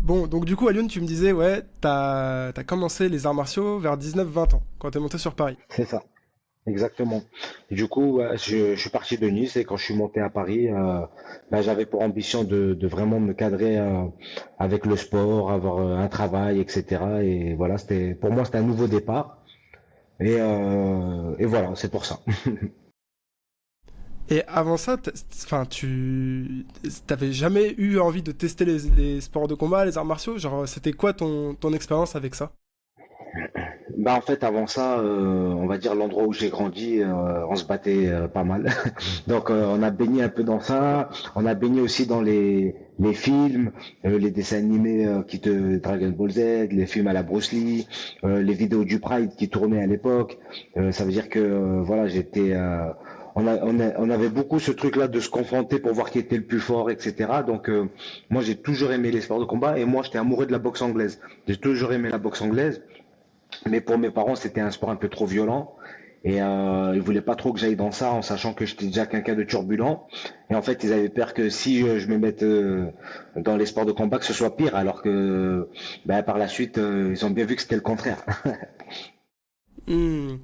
Bon, donc du coup, Alioune, tu me disais, ouais, t'as commencé les arts martiaux vers 19-20 ans, quand t'es monté sur Paris. C'est ça, exactement. Et du coup, ouais, je suis parti de Nice et quand je suis monté à Paris, j'avais pour ambition de vraiment me cadrer avec le sport, avoir un travail, etc. Et voilà, pour moi, c'était un nouveau départ. Et voilà, c'est pour ça. Et avant ça, enfin, t'avais jamais eu envie de tester les sports de combat, les arts martiaux? Genre, c'était quoi ton expérience avec ça? Bah en fait avant ça, on va dire l'endroit où j'ai grandi, on se battait pas mal. Donc on a baigné un peu dans ça. On a baigné aussi dans les films, les dessins animés qui te Dragon Ball Z, les films à la Bruce Lee, les vidéos du Pride qui tournaient à l'époque. Ça veut dire que voilà j'étais on avait beaucoup ce truc-là de se confronter pour voir qui était le plus fort, etc. Donc moi j'ai toujours aimé les sports de combat et moi j'étais amoureux de la boxe anglaise. J'ai toujours aimé la boxe anglaise. Mais pour mes parents, c'était un sport un peu trop violent. Et ils voulaient pas trop que j'aille dans ça, en sachant que j'étais déjà quelqu'un de turbulent. Et en fait, ils avaient peur que si je me mette dans les sports de combat, que ce soit pire. Alors que par la suite, ils ont bien vu que c'était le contraire. Hmm.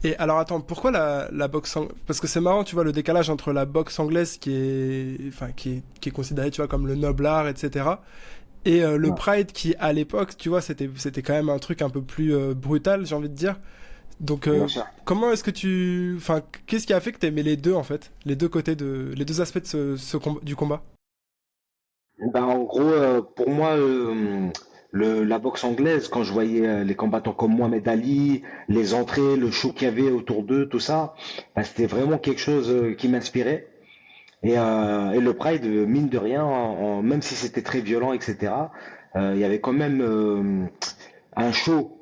Et alors attends, pourquoi la boxe anglaise? Parce que c'est marrant, tu vois, le décalage entre la boxe anglaise qui est considérée, tu vois, comme le noble art, etc. Et le Ouais, Pride qui, à l'époque, tu vois, c'était quand même un truc un peu plus brutal, j'ai envie de dire. Donc, bien sûr. comment est-ce que enfin, qu'est-ce qui a fait que t'aimais les deux, en fait? Les deux aspects de du combat? En gros, pour moi, la boxe anglaise, quand je voyais les combattants comme Mohamed Ali, les entrées, le show qu'il y avait autour d'eux, tout ça, c'était vraiment quelque chose qui m'inspirait. Et le Pride, mine de rien, même si c'était très violent, etc., il y avait quand même un show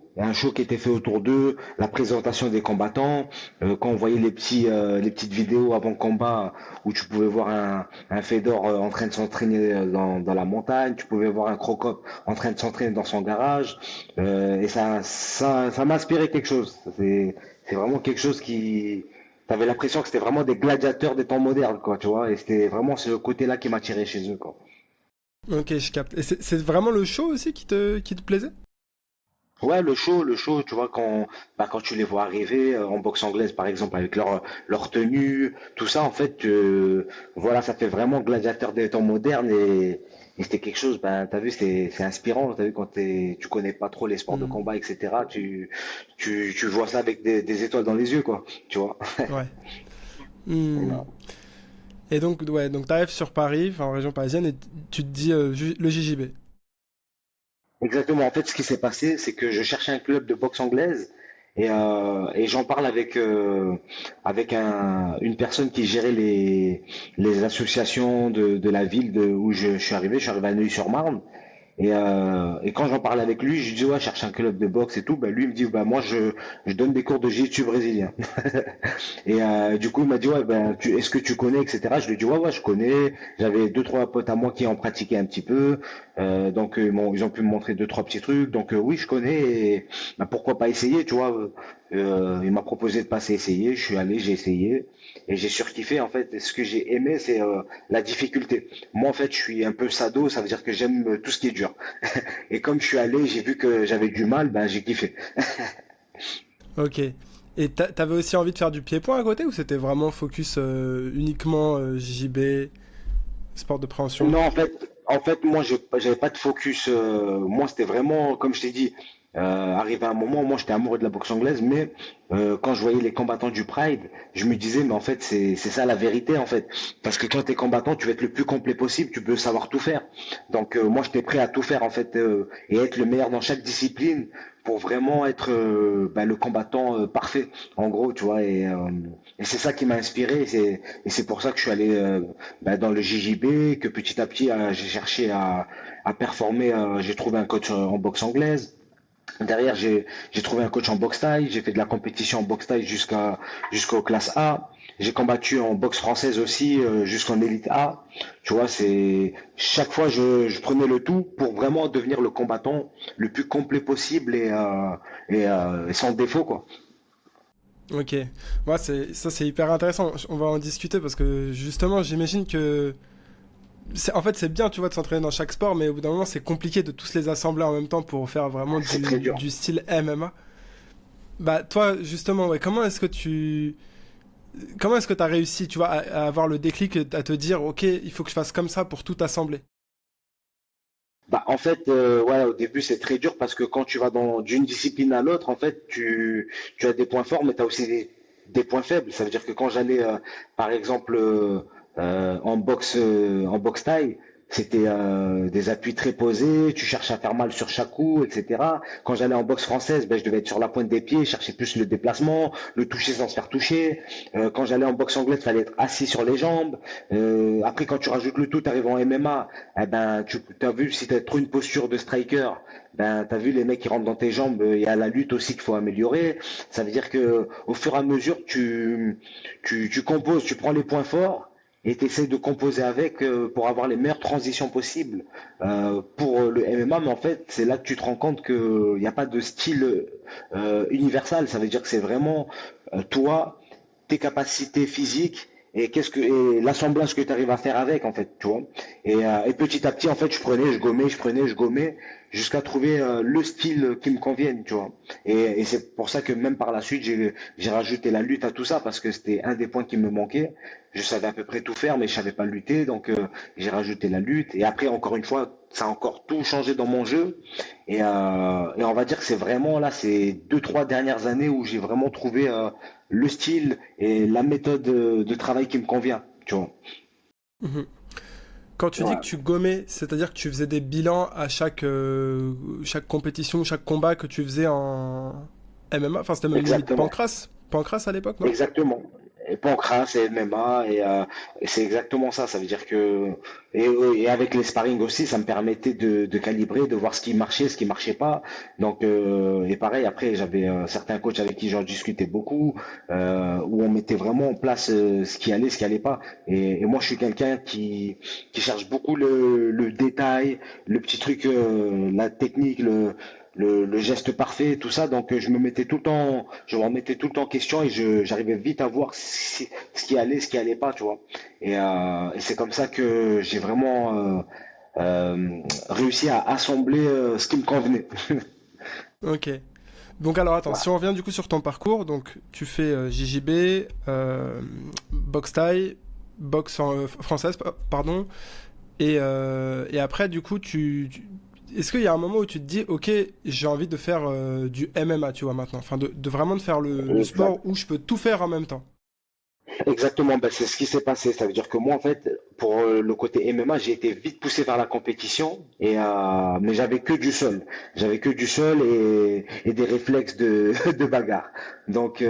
qui était fait autour d'eux, la présentation des combattants. Quand on voyait les petites vidéos avant combat où tu pouvais voir un Fedor en train de s'entraîner dans la montagne, tu pouvais voir un Crocop en train de s'entraîner dans son garage, et ça m'a inspiré quelque chose. C'est vraiment quelque chose qui T'avais l'impression que c'était vraiment des gladiateurs des temps modernes, quoi, tu vois, et c'était vraiment ce côté-là qui m'attirait chez eux, quoi. Ok, je capte. Et c'est vraiment le show aussi qui te plaisait? Ouais, le show, tu vois, quand tu les vois arriver en boxe anglaise, par exemple, avec leur tenue, tout ça, en fait, voilà, ça fait vraiment gladiateur des temps modernes et c'était quelque chose, t'as vu, c'est inspirant, t'as vu, tu connais pas trop les sports de Hmm. combat, etc., tu vois ça avec des étoiles dans les yeux, quoi, tu vois. Ouais. Hmm. Et donc, ouais, donc t'arrives sur Paris, enfin en région parisienne, et tu te dis le JJB. Exactement. En fait, ce qui s'est passé, c'est que je cherchais un club de boxe anglaise et j'en parle avec une personne qui gérait les associations de la ville où je suis arrivé. Je suis arrivé à Neuilly-sur-Marne. Et quand j'en parle avec lui, je lui dis ouais, je cherche un club de boxe et tout. Lui il me dit bah moi je donne des cours de jiu-jitsu brésilien. Et du coup il m'a dit ouais est-ce que tu connais etc. Je lui ai dit ouais je connais. J'avais deux trois potes à moi qui en pratiquaient un petit peu. Donc ils ont pu me montrer deux trois petits trucs. Donc oui je connais. Et pourquoi pas essayer tu vois. Il m'a proposé de passer essayer. Je suis allé j'ai essayé et j'ai surkiffé en fait. Et ce que j'ai aimé c'est la difficulté. Moi, en fait, je suis un peu sado, ça veut dire que j'aime tout ce qui est dur. Et comme je suis allé, j'ai vu que j'avais du mal, j'ai kiffé. Ok. Et t'avais aussi envie de faire du pied-point à côté ou c'était vraiment focus uniquement JJB, sport de préhension? Non, en fait, moi, j'avais pas de focus. Moi, c'était vraiment, comme je t'ai dit, arrivé à un moment, moi, j'étais amoureux de la boxe anglaise, mais quand je voyais les combattants du Pride, je me disais, mais en fait, c'est ça la vérité, en fait. Parce que quand tu es combattant, tu veux être le plus complet possible, tu peux savoir tout faire. Donc, moi, j'étais prêt à tout faire, en fait, et être le meilleur dans chaque discipline pour vraiment être le combattant parfait, en gros, tu vois. Et c'est ça qui m'a inspiré, et c'est pour ça que je suis allé dans le JJB, que petit à petit j'ai cherché à performer. J'ai trouvé un coach en boxe anglaise. Derrière, j'ai trouvé un coach en boxe thaï. J'ai fait de la compétition en boxe thaï jusqu'aux classes A. J'ai combattu en boxe française aussi jusqu'en élite A. Tu vois, c'est chaque fois je prenais le tout pour vraiment devenir le combattant le plus complet possible et sans défaut quoi. Ok. Moi, ça c'est hyper intéressant. On va en discuter parce que justement, j'imagine que En fait, c'est bien, tu vois, de s'entraîner dans chaque sport, mais au bout d'un moment, c'est compliqué de tous les assembler en même temps pour faire vraiment C'est très dur. du style MMA. Bah, toi, justement, ouais, comment est-ce que tu as réussi, tu vois, à avoir le déclic, à te dire, ok, il faut que je fasse comme ça pour tout assembler? Bah, en fait, ouais, au début, c'est très dur parce que quand tu vas d'une discipline à l'autre, en fait, tu as des points forts, mais tu as aussi des points faibles. Ça veut dire que quand j'allais, par exemple, en boxe thaï, c'était des appuis très posés, tu cherches à faire mal sur chaque coup, etc. Quand j'allais en boxe française, ben, je devais être sur la pointe des pieds, chercher plus le déplacement, le toucher sans se faire toucher. Quand j'allais en boxe anglaise, il fallait être assis sur les jambes. Après, quand tu rajoutes le tout, tu arrives en MMA, eh ben, tu as vu, si tu as trop une posture de striker, ben, tu as vu les mecs qui rentrent dans tes jambes, il y a la lutte aussi qu'il faut améliorer. Ça veut dire que au fur et à mesure, tu composes, tu prends les points forts et tu essaies de composer avec pour avoir les meilleures transitions possibles pour le MMA. Mais en fait, c'est là que tu te rends compte qu'il n'y a pas de style universal. Ça veut dire que c'est vraiment toi, tes capacités physiques et l'assemblage que tu arrives à faire avec en fait, tu vois. Et petit à petit en fait, je gommais jusqu'à trouver le style qui me convienne, tu vois. Et c'est pour ça que même par la suite, j'ai rajouté la lutte à tout ça parce que c'était un des points qui me manquait. Je savais à peu près tout faire, mais je savais pas lutter, donc j'ai rajouté la lutte. Et après, encore une fois, ça a encore tout changé dans mon jeu. Et on va dire que c'est vraiment là, ces 2, 3 dernières années où j'ai vraiment trouvé le style et la méthode de travail qui me convient, tu vois. Mhm. Quand tu dis que Ouais, tu gommais, c'est-à-dire que tu faisais des bilans à chaque compétition, chaque combat que tu faisais en MMA, enfin c'était même limite exactement. Pancras à l'époque, non? Exactement. Et Pancras et MMA et c'est exactement ça. Ça veut dire que et avec les sparring aussi, ça me permettait de calibrer, de voir ce qui marchait, ce qui marchait pas. Donc et pareil après j'avais certains coachs avec qui j'en discutais beaucoup où on mettait vraiment en place ce qui allait pas. Et moi je suis quelqu'un qui cherche beaucoup le détail, le petit truc, la technique, le geste parfait, tout ça. Donc je me remettais tout le temps en question et j'arrivais vite à voir ce qui allait pas, tu vois. Et c'est comme ça que j'ai vraiment réussi à assembler ce qui me convenait. Ok. Donc alors attends, si Voilà. on revient du coup sur ton parcours, donc tu fais JJB, boxe thaï, française, pardon, et après du coup est-ce qu'il y a un moment où tu te dis, ok, j'ai envie de faire du MMA, tu vois maintenant, enfin de vraiment de faire le sport Exact. où je peux tout faire en même temps. Exactement, bah, c'est ce qui s'est passé. Ça veut dire que moi, en fait, pour le côté MMA, j'ai été vite poussé vers la compétition, mais j'avais que du sol. J'avais que du sol et des réflexes de bagarre. Donc,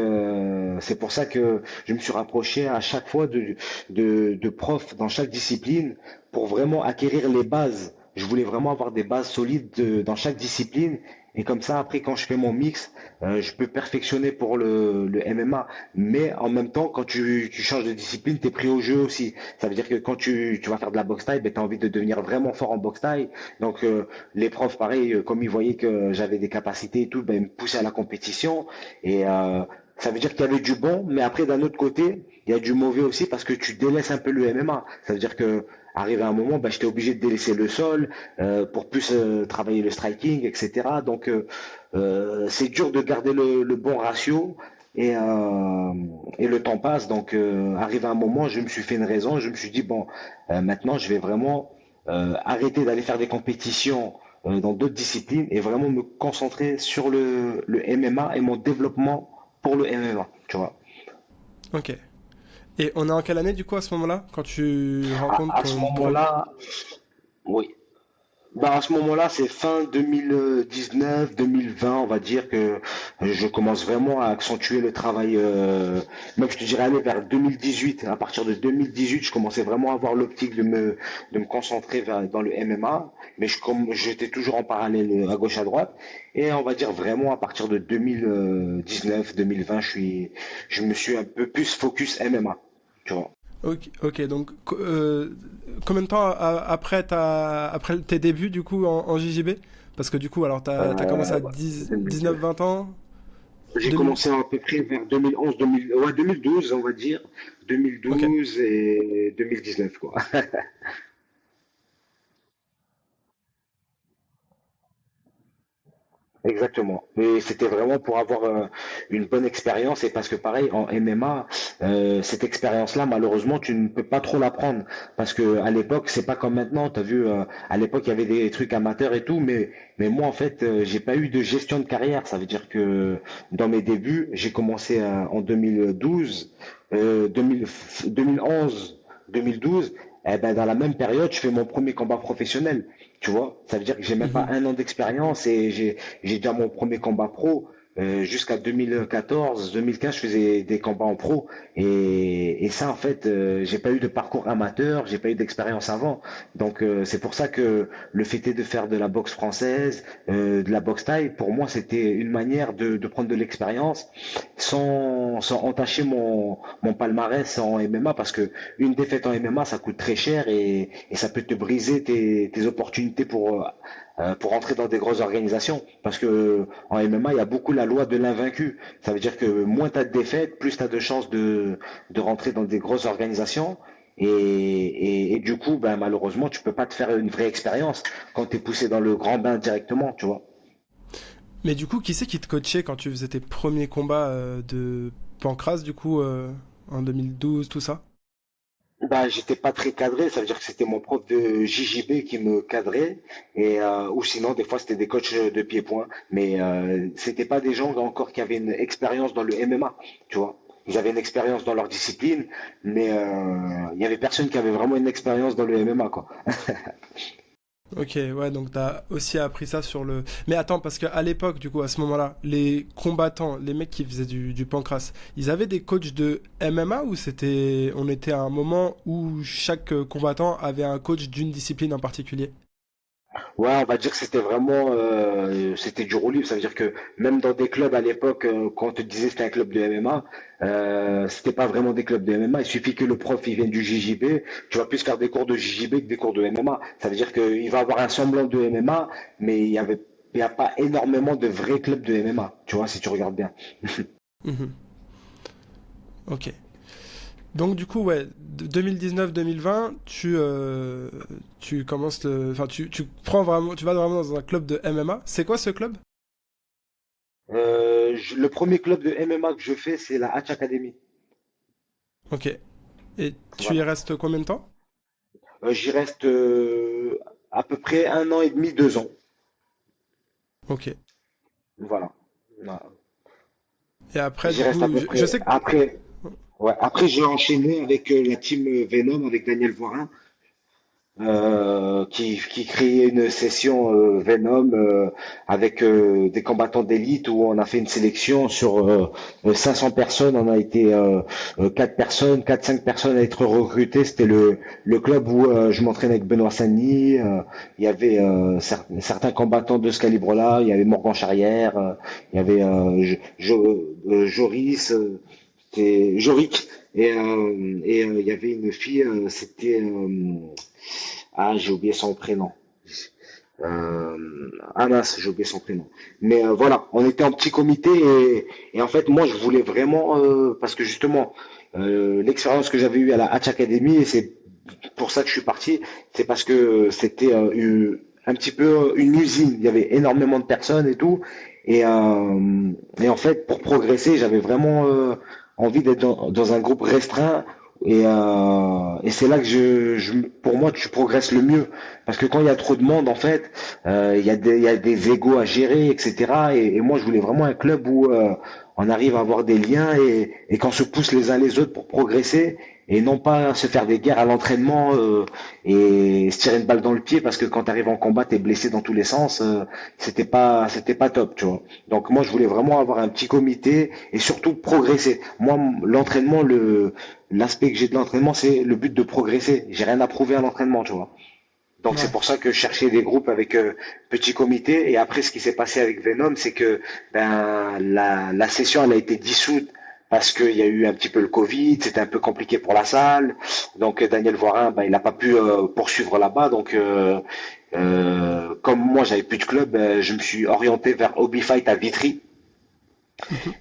c'est pour ça que je me suis rapproché à chaque fois de profs dans chaque discipline pour vraiment acquérir les bases. Je voulais vraiment avoir des bases solides dans chaque discipline. Et comme ça, après, quand je fais mon mix, je peux perfectionner pour le MMA. Mais en même temps, quand tu changes de discipline, tu es pris au jeu aussi. Ça veut dire que quand tu vas faire de la boxe thaï, ben, tu as envie de devenir vraiment fort en boxe thaï. Donc les profs, pareil, comme ils voyaient que j'avais des capacités et tout, ben, ils me poussaient à la compétition. Et ça veut dire qu'il y avait du bon, mais après, d'un autre côté, il y a du mauvais aussi parce que tu délaisses un peu le MMA. Ça veut dire que arrivé à un moment, ben, j'étais obligé de délaisser le sol pour plus travailler le striking, etc. Donc c'est dur de garder le bon ratio et le temps passe. Donc arrivé à un moment, je me suis fait une raison. Je me suis dit bon, maintenant je vais vraiment arrêter d'aller faire des compétitions dans d'autres disciplines et vraiment me concentrer sur le MMA et mon développement pour le MMA. Tu vois. Ok. Et on est en quelle année du coup à ce moment-là, quand tu rencontres À ce ton premier... moment-là, oui. Bah, à ce moment-là, c'est fin 2019, 2020, on va dire que je commence vraiment à accentuer le travail. Même je te dirais aller vers 2018. À partir de 2018, je commençais vraiment à avoir l'optique de me concentrer dans le MMA. Mais comme j'étais toujours en parallèle à gauche à droite. Et on va dire vraiment à partir de 2019, 2020, je me suis un peu plus focus MMA. Tu vois. Ok, ok, donc combien de temps après tes débuts du coup en JJB? Parce que du coup, alors t'as commencé à 19-20 ans? J'ai 2000... commencé à peu près vers 2011, ouais, 2012, on va dire. Ok, 2012 et 2019, quoi. Exactement. Mais c'était vraiment pour avoir une bonne expérience et parce que pareil en MMA, cette expérience-là, malheureusement, tu ne peux pas trop la prendre parce que à l'époque, c'est pas comme maintenant. T'as vu, à l'époque, il y avait des trucs amateurs et tout, mais moi en fait, j'ai pas eu de gestion de carrière. Ça veut dire que dans mes débuts, j'ai commencé en 2012, 2000, 2011, 2012. Eh ben, dans la même période, je fais mon premier combat professionnel. Tu vois, ça veut dire que j'ai même pas Mhm. un an d'expérience et j'ai déjà mon premier combat pro. Jusqu'à 2014, 2015, je faisais des combats en pro et ça en fait, j'ai pas eu de parcours amateur, j'ai pas eu d'expérience avant. Donc c'est pour ça que le fait est de faire de la boxe française, de la boxe thaï, pour moi c'était une manière de prendre de l'expérience sans entacher mon palmarès en MMA parce que une défaite en MMA ça coûte très cher et ça peut te briser tes opportunités pour entrer dans des grosses organisations. Parce que en MMA, il y a beaucoup la loi de l'invaincu. Ça veut dire que moins tu as de défaites, plus tu as de chances de rentrer dans des grosses organisations. Et du coup, ben, malheureusement, tu peux pas te faire une vraie expérience quand tu es poussé dans le grand bain directement, tu vois. Mais du coup, qui c'est qui te coachait quand tu faisais tes premiers combats de Pancras, du coup, en 2012, tout ça? Bah, j'étais pas très cadré, ça veut dire que c'était mon prof de JJB qui me cadrait, et ou sinon des fois c'était des coachs de pied-point, mais c'était pas des gens encore qui avaient une expérience dans le MMA, tu vois. Ils avaient une expérience dans leur discipline, mais il y avait personne qui avait vraiment une expérience dans le MMA, quoi. Ok, ouais, donc t'as aussi appris ça sur le... Mais attends, parce qu'à l'époque, du coup, à ce moment-là, les combattants, les mecs qui faisaient du pancras, ils avaient des coachs de MMA ou c'était... On était à un moment où chaque combattant avait un coach d'une discipline en particulier? Ouais, on va dire que c'était vraiment c'était du roue libre. Ça veut dire que même dans des clubs à l'époque, quand on te disait que c'était un club de MMA, c'était pas vraiment des clubs de MMA. Il suffit que le prof il vienne du JJB, tu vas plus faire des cours de JJB que des cours de MMA. Ça veut dire qu'il va avoir un semblant de MMA, mais il y a pas énormément de vrais clubs de MMA. Tu vois, si tu regardes bien. Mhm. Ok. Donc du coup, ouais, 2019-2020, tu commences enfin, tu prends vraiment, tu vas vraiment dans un club de MMA. C'est quoi ce club? Le premier club de MMA que je fais, c'est la Hatch Academy. Ok. Et tu y Voilà. restes combien de temps? J'y reste à peu près un an et demi, 2 ans. Ok. Voilà. Voilà. Et après, J'y du reste à coup, peu je près. sais que... Après, ouais, après j'ai enchaîné avec la team Venom, avec Daniel Voirin, qui créait une session Venom avec des combattants d'élite où on a fait une sélection sur 500 personnes. On a été 4 personnes, 4-5 personnes à être recrutées. C'était le club où je m'entraînais avec Benoît Sagny. Il y avait certains combattants de ce calibre-là. Il y avait Morgan Charrière, il y avait Joris. C'était Jorick il y avait une fille, c'était j'ai oublié son prénom. Mince, j'ai oublié son prénom. Mais voilà, on était en petit comité et en fait moi je voulais vraiment parce que justement l'expérience que j'avais eue à la Hatch Academy et c'est pour ça que je suis parti, c'est parce que c'était un petit peu une usine. Il y avait énormément de personnes et tout et en fait pour progresser j'avais vraiment envie d'être dans un groupe restreint et c'est là que pour moi, tu progresses le mieux. Parce que quand il y a trop de monde, en fait, il y a des égos à gérer, etc. Et moi, je voulais vraiment un club où on arrive à avoir des liens et qu'on se pousse les uns les autres pour progresser et non pas se faire des guerres à l'entraînement et se tirer une balle dans le pied parce que quand tu arrives en combat, t'es blessé dans tous les sens. C'était pas top, tu vois. Donc moi, je voulais vraiment avoir un petit comité et surtout progresser. Moi, l'entraînement, l'aspect que j'ai de l'entraînement, c'est le but de progresser. J'ai rien à prouver à l'entraînement, tu vois. Donc c'est Ouais. pour ça que je cherchais des groupes avec petit comité. Et après, ce qui s'est passé avec Venom, c'est que ben la session elle a été dissoute parce qu'il y a eu un petit peu le Covid, c'était un peu compliqué pour la salle. Donc Daniel Voirin, ben, il n'a pas pu poursuivre là-bas. Donc comme moi j'avais plus de club, je me suis orienté vers Hobby Fight à Vitry. Mhm.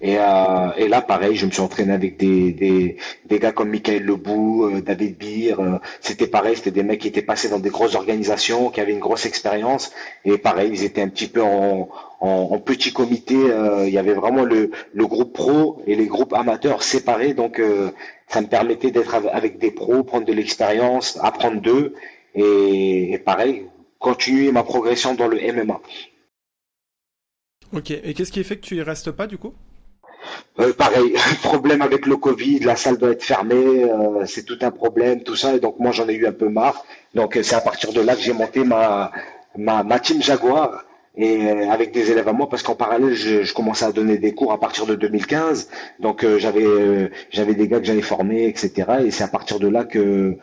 Et là, pareil, je me suis entraîné avec des gars comme Michael Lebou, David Beer. C'était pareil, c'était des mecs qui étaient passés dans des grosses organisations, qui avaient une grosse expérience. Et pareil, ils étaient un petit peu en petit comité. Il y avait vraiment le groupe pro et les groupes amateurs séparés. Donc, ça me permettait d'être avec des pros, prendre de l'expérience, apprendre d'eux. Et pareil, continuer ma progression dans le MMA. Ok, et qu'est-ce qui fait que tu y restes pas du coup? Pareil, problème avec le Covid, la salle doit être fermée, c'est tout un problème, tout ça, et donc moi j'en ai eu un peu marre. Donc c'est à partir de là que j'ai monté ma team Jaguar et avec des élèves à moi parce qu'en parallèle je commençais à donner des cours à partir de 2015. Donc j'avais des gars que j'avais formés, etc. Et c'est à partir de là que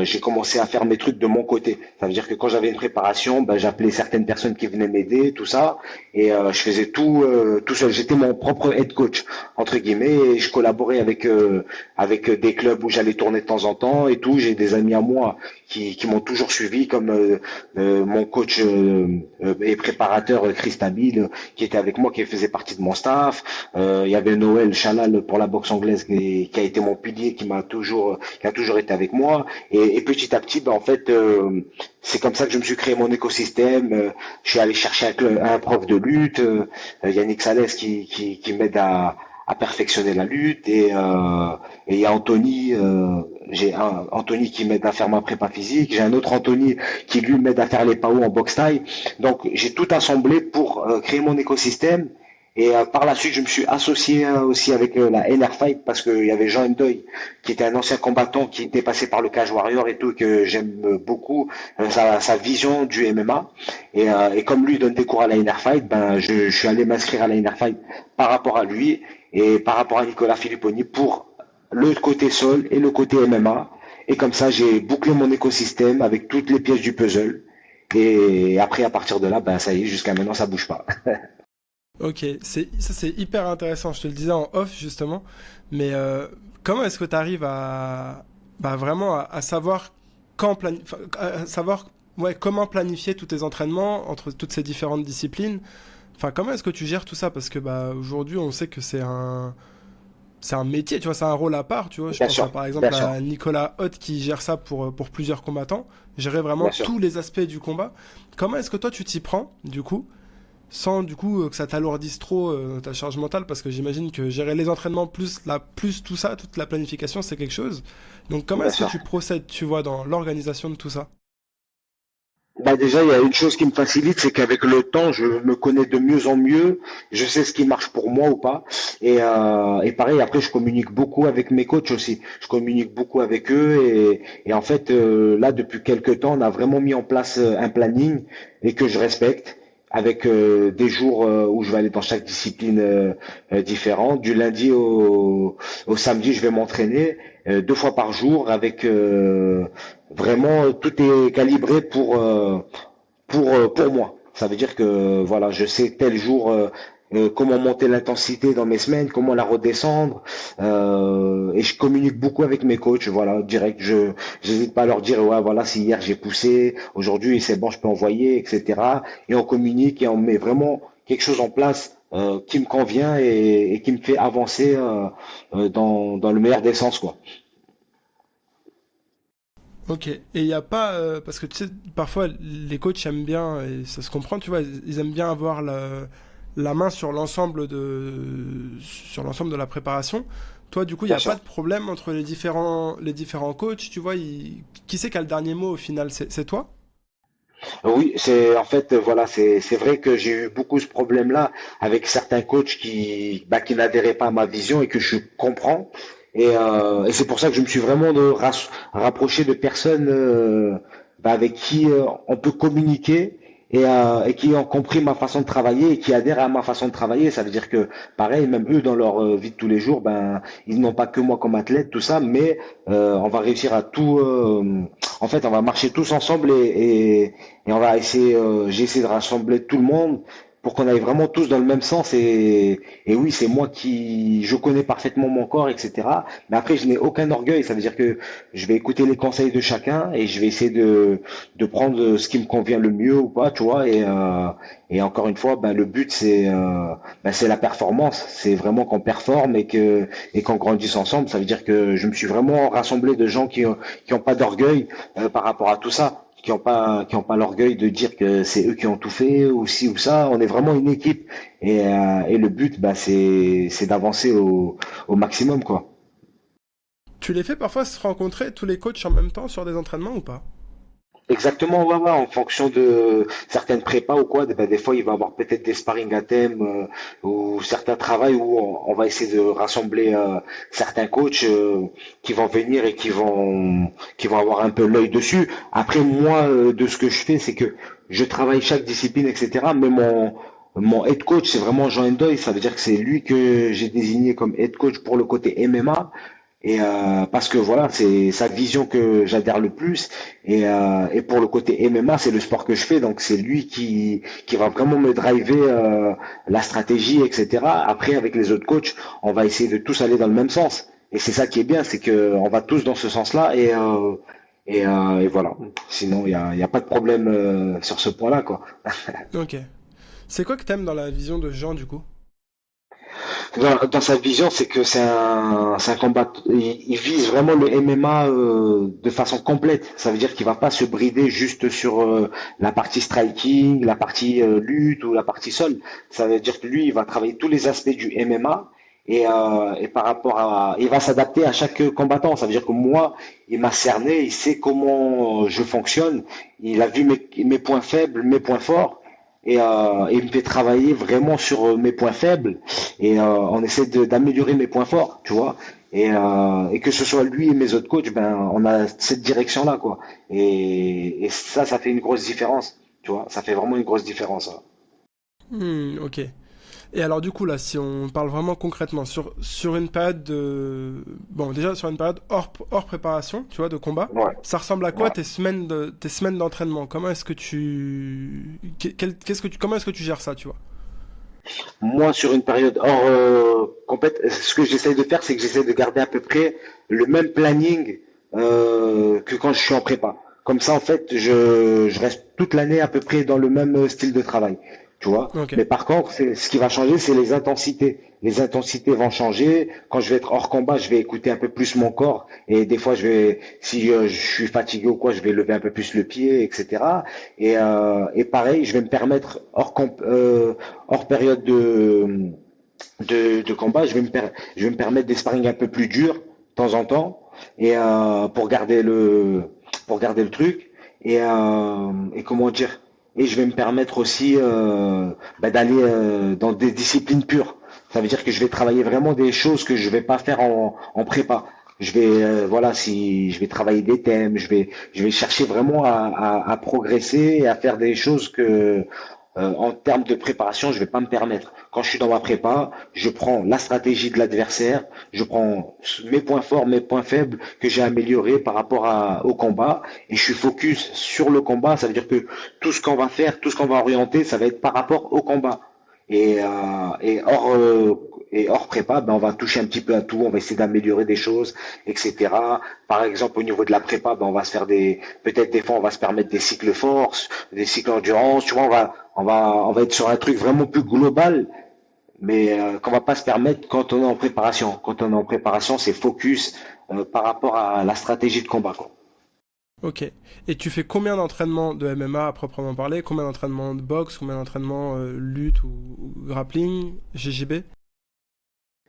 j'ai commencé à faire mes trucs de mon côté. Ça veut dire que quand j'avais une préparation, ben, j'appelais certaines personnes qui venaient m'aider, tout ça, et je faisais tout seul. J'étais mon propre head coach entre guillemets, et je collaborais avec des clubs où j'allais tourner de temps en temps et tout. J'ai des amis à moi qui m'ont toujours suivi, comme mon coach et préparateur Chris Tabil, qui était avec moi, qui faisait partie de mon staff. Il y avait Noël Chalal pour la boxe anglaise qui a été mon pilier, qui a toujours été avec moi. Et petit à petit, ben, en fait, c'est comme ça que je me suis créé mon écosystème. Je suis allé chercher un prof de lutte, Yannick Salès, qui m'aide à perfectionner la lutte, et il y a Anthony, j'ai un Anthony qui m'aide à faire ma prépa physique, j'ai un autre Anthony qui lui m'aide à faire les PAO en boxe taille. Donc j'ai tout assemblé pour créer mon écosystème. Et par la suite, je me suis associé aussi avec la NR Fight parce qu'il y avait Jean Ndoye qui était un ancien combattant qui était passé par le Cage Warrior et tout, que j'aime beaucoup, sa vision du MMA. Et comme lui donne des cours à la NR Fight, ben je suis allé m'inscrire à la NR Fight par rapport à lui et par rapport à Nicolas Filipponi pour le côté sol et le côté MMA. Et comme ça, j'ai bouclé mon écosystème avec toutes les pièces du puzzle. Et après, à partir de là, ben ça y est, jusqu'à maintenant, ça bouge pas. Ok, ça c'est hyper intéressant, je te le disais en off justement, mais comment est-ce que tu arrives à bah, vraiment à savoir à savoir ouais, comment planifier tous tes entraînements entre toutes ces différentes disciplines? Enfin, comment est-ce que tu gères tout ça? Parce que bah aujourd'hui on sait que c'est un métier, tu vois, c'est un rôle à part, tu vois. Je Bien pense sûr, par bien exemple sûr, à Nicolas Hoth qui gère ça pour plusieurs combattants, gérer vraiment bien sûr. tous les aspects du combat. Comment est-ce que toi tu t'y prends du coup? Sans du coup que ça t'alourdisse trop ta charge mentale parce que j'imagine que gérer les entraînements plus tout ça, toute la planification c'est quelque chose. Donc comment Bien est-ce que sûr. tu procèdes, tu vois, dans l'organisation de tout ça? Bah déjà, il y a une chose qui me facilite, c'est qu'avec le temps, je me connais de mieux en mieux. Je sais ce qui marche pour moi ou pas. Et pareil, après, je communique beaucoup avec mes coachs aussi. Je communique beaucoup avec eux. Et en fait, là, depuis quelques temps, on a vraiment mis en place un planning et que je respecte avec des jours où je vais aller dans chaque discipline différente. Du lundi au samedi, je vais m'entraîner 2 fois par jour avec vraiment tout est calibré pour moi. Ça veut dire que voilà, je sais tel jour comment monter l'intensité dans mes semaines, comment la redescendre, et je communique beaucoup avec mes coachs. Voilà, direct, je j'hésite pas à leur dire ouais voilà si hier j'ai poussé, aujourd'hui c'est bon je peux envoyer, etc. Et on communique et on met vraiment quelque chose en place qui me convient et qui me fait avancer dans le meilleur des sens quoi. Ok, et il n'y a pas, parce que tu sais, parfois les coachs aiment bien, et ça se comprend, tu vois, ils aiment bien avoir la main sur l'ensemble de la préparation. Toi, du coup, il n'y Bien a pas sûr. de problème entre les différents coachs, tu vois, qui c'est qui a le dernier mot au final? C'est toi? Oui, c'est en fait voilà, c'est vrai que j'ai eu beaucoup ce problème-là avec certains coachs qui n'adhéraient pas à ma vision et que je comprends. Et c'est pour ça que je me suis vraiment rapproché de personnes avec qui on peut communiquer et qui ont compris ma façon de travailler et qui adhèrent à ma façon de travailler. Ça veut dire que pareil, même eux dans leur vie de tous les jours, ben ils n'ont pas que moi comme athlète, tout ça, mais on va réussir à tout. En fait, on va marcher tous ensemble et on va essayer, j'ai essayé de rassembler tout le monde pour qu'on aille vraiment tous dans le même sens. Et oui, c'est moi qui, je connais parfaitement mon corps, etc. Mais après, je n'ai aucun orgueil. Ça veut dire que je vais écouter les conseils de chacun et je vais essayer de prendre ce qui me convient le mieux ou pas, tu vois. Et encore une fois, ben, le but, c'est la performance. C'est vraiment qu'on performe et qu'on grandisse ensemble. Ça veut dire que je me suis vraiment rassemblé de gens qui ont pas d'orgueil par rapport à tout ça, qui ont pas l'orgueil de dire que c'est eux qui ont tout fait ou ci ou ça. On est vraiment une équipe et le but, bah, c'est d'avancer au maximum, quoi. Tu les fais parfois se rencontrer tous les coachs en même temps sur des entraînements ou pas? Exactement, ouais, ouais, en fonction de certaines prépas ou quoi, ben, des fois il va y avoir peut-être des sparring à thème ou certains travails où on va essayer de rassembler certains coachs qui vont venir et qui vont avoir un peu l'œil dessus. Après moi, de ce que je fais, c'est que je travaille chaque discipline, etc. Mais mon head coach, c'est vraiment Jean Ndoye. Ça veut dire que c'est lui que j'ai désigné comme head coach pour le côté MMA. Parce que voilà, c'est sa vision que j'adhère le plus. Et pour le côté MMA, c'est le sport que je fais, donc c'est lui qui va vraiment me driver la stratégie, etc. Après, avec les autres coachs, on va essayer de tous aller dans le même sens. Et c'est ça qui est bien, c'est que on va tous dans ce sens-là. Et voilà. Sinon, il y a pas de problème sur ce point-là, quoi. Ok. C'est quoi que t'aimes dans la vision de Jean du coup? Dans sa vision, c'est que c'est un combat. Il vise vraiment le MMA de façon complète. Ça veut dire qu'il va pas se brider juste sur la partie striking, la partie lutte ou la partie sol. Ça veut dire que lui, il va travailler tous les aspects du MMA. Et par rapport à, il va s'adapter à chaque combattant. Ça veut dire que moi, il m'a cerné, il sait comment je fonctionne, il a vu mes points faibles, mes points forts, et il me fait travailler vraiment sur mes points faibles on essaie d'améliorer mes points forts, tu vois. Et que ce soit lui et mes autres coachs, ben on a cette direction-là, quoi. Et ça fait une grosse différence, tu vois. Ça fait vraiment une grosse différence, hein. Ok. Et alors du coup là, si on parle vraiment concrètement sur une période de... Bon, déjà sur une période hors préparation, tu vois, de combat, Ouais, ça ressemble à quoi ouais. tes semaines d'entraînement? Comment est-ce que tu... comment est-ce que tu gères ça, tu vois? Moi, sur une période hors complète, ce que j'essaie de faire, c'est que j'essaie de garder à peu près le même planning que quand je suis en prépa. Comme ça, en fait, je reste toute l'année à peu près dans le même style de travail, tu vois. Ok. Mais par contre, ce qui va changer, c'est les intensités. Les intensités vont changer. Quand je vais être hors combat, je vais écouter un peu plus mon corps. Et des fois, si je suis fatigué ou quoi, je vais lever un peu plus le pied, etc. Et pareil, je vais me permettre hors période de combat, je vais me permettre des sparring un peu plus durs de temps en temps pour garder le truc et comment dire. Et je vais me permettre aussi d'aller dans des disciplines pures. Ça veut dire que je vais travailler vraiment des choses que je vais pas faire en prépa. Je vais voilà si je vais travailler des thèmes, je vais chercher vraiment à progresser et à faire des choses que en termes de préparation, je vais pas me permettre. Quand je suis dans ma prépa, je prends la stratégie de l'adversaire, je prends mes points forts, mes points faibles que j'ai améliorés par rapport au combat, et je suis focus sur le combat. Ça veut dire que tout ce qu'on va faire, tout ce qu'on va orienter, ça va être par rapport au combat. Et, euh, et hors euh, et hors prépa, ben on va toucher un petit peu à tout, on va essayer d'améliorer des choses, etc. Par exemple, au niveau de la prépa, ben on va se faire peut-être des fois, on va se permettre des cycles force, des cycles endurance. Tu vois, on va être sur un truc vraiment plus global, mais qu'on va pas se permettre quand on est en préparation. Quand on est en préparation, c'est focus par rapport à la stratégie de combat, quoi. Ok. Et tu fais combien d'entraînements de MMA à proprement parler? Combien d'entraînements de boxe? Combien d'entraînements lutte ou grappling? GGB?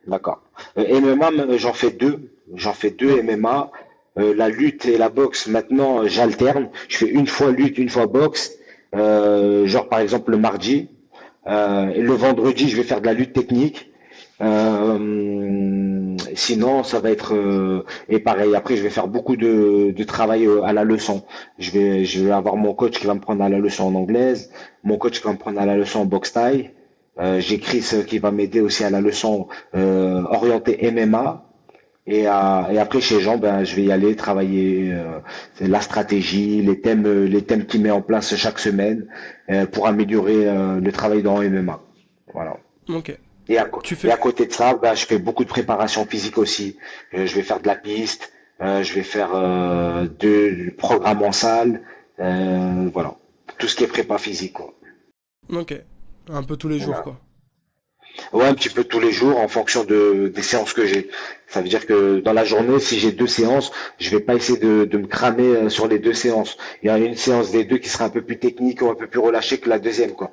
D'accord. MMA, j'en fais deux Ouais. MMA. La lutte et la boxe, maintenant, j'alterne. Je fais une fois lutte, une fois boxe. Genre par exemple le mardi. Et le vendredi, je vais faire de la lutte technique. Sinon, ça va être et pareil. Après, je vais faire beaucoup de travail à la leçon. Je vais avoir mon coach qui va me prendre à la leçon en anglaise, mon coach qui va me prendre à la leçon en boxe thaï. J'ai Chris qui va m'aider aussi à la leçon orientée MMA. Et après chez Jean, ben je vais y aller travailler la stratégie, les thèmes qu'il met en place chaque semaine pour améliorer le travail dans MMA. Voilà. Ok. Tu Et fais. à côté de ça, ben, je fais beaucoup de préparation physique aussi. Je vais faire de la piste, je vais faire du programme en salle, voilà. Tout ce qui est prépa physique, quoi. Ok. Un peu tous les jours, Voilà. quoi. Ouais, un petit peu tous les jours en fonction des séances que j'ai. Ça veut dire que dans la journée, si j'ai deux séances, je vais pas essayer de me cramer sur les deux séances. Il y a une séance des deux qui sera un peu plus technique ou un peu plus relâchée que la deuxième, quoi.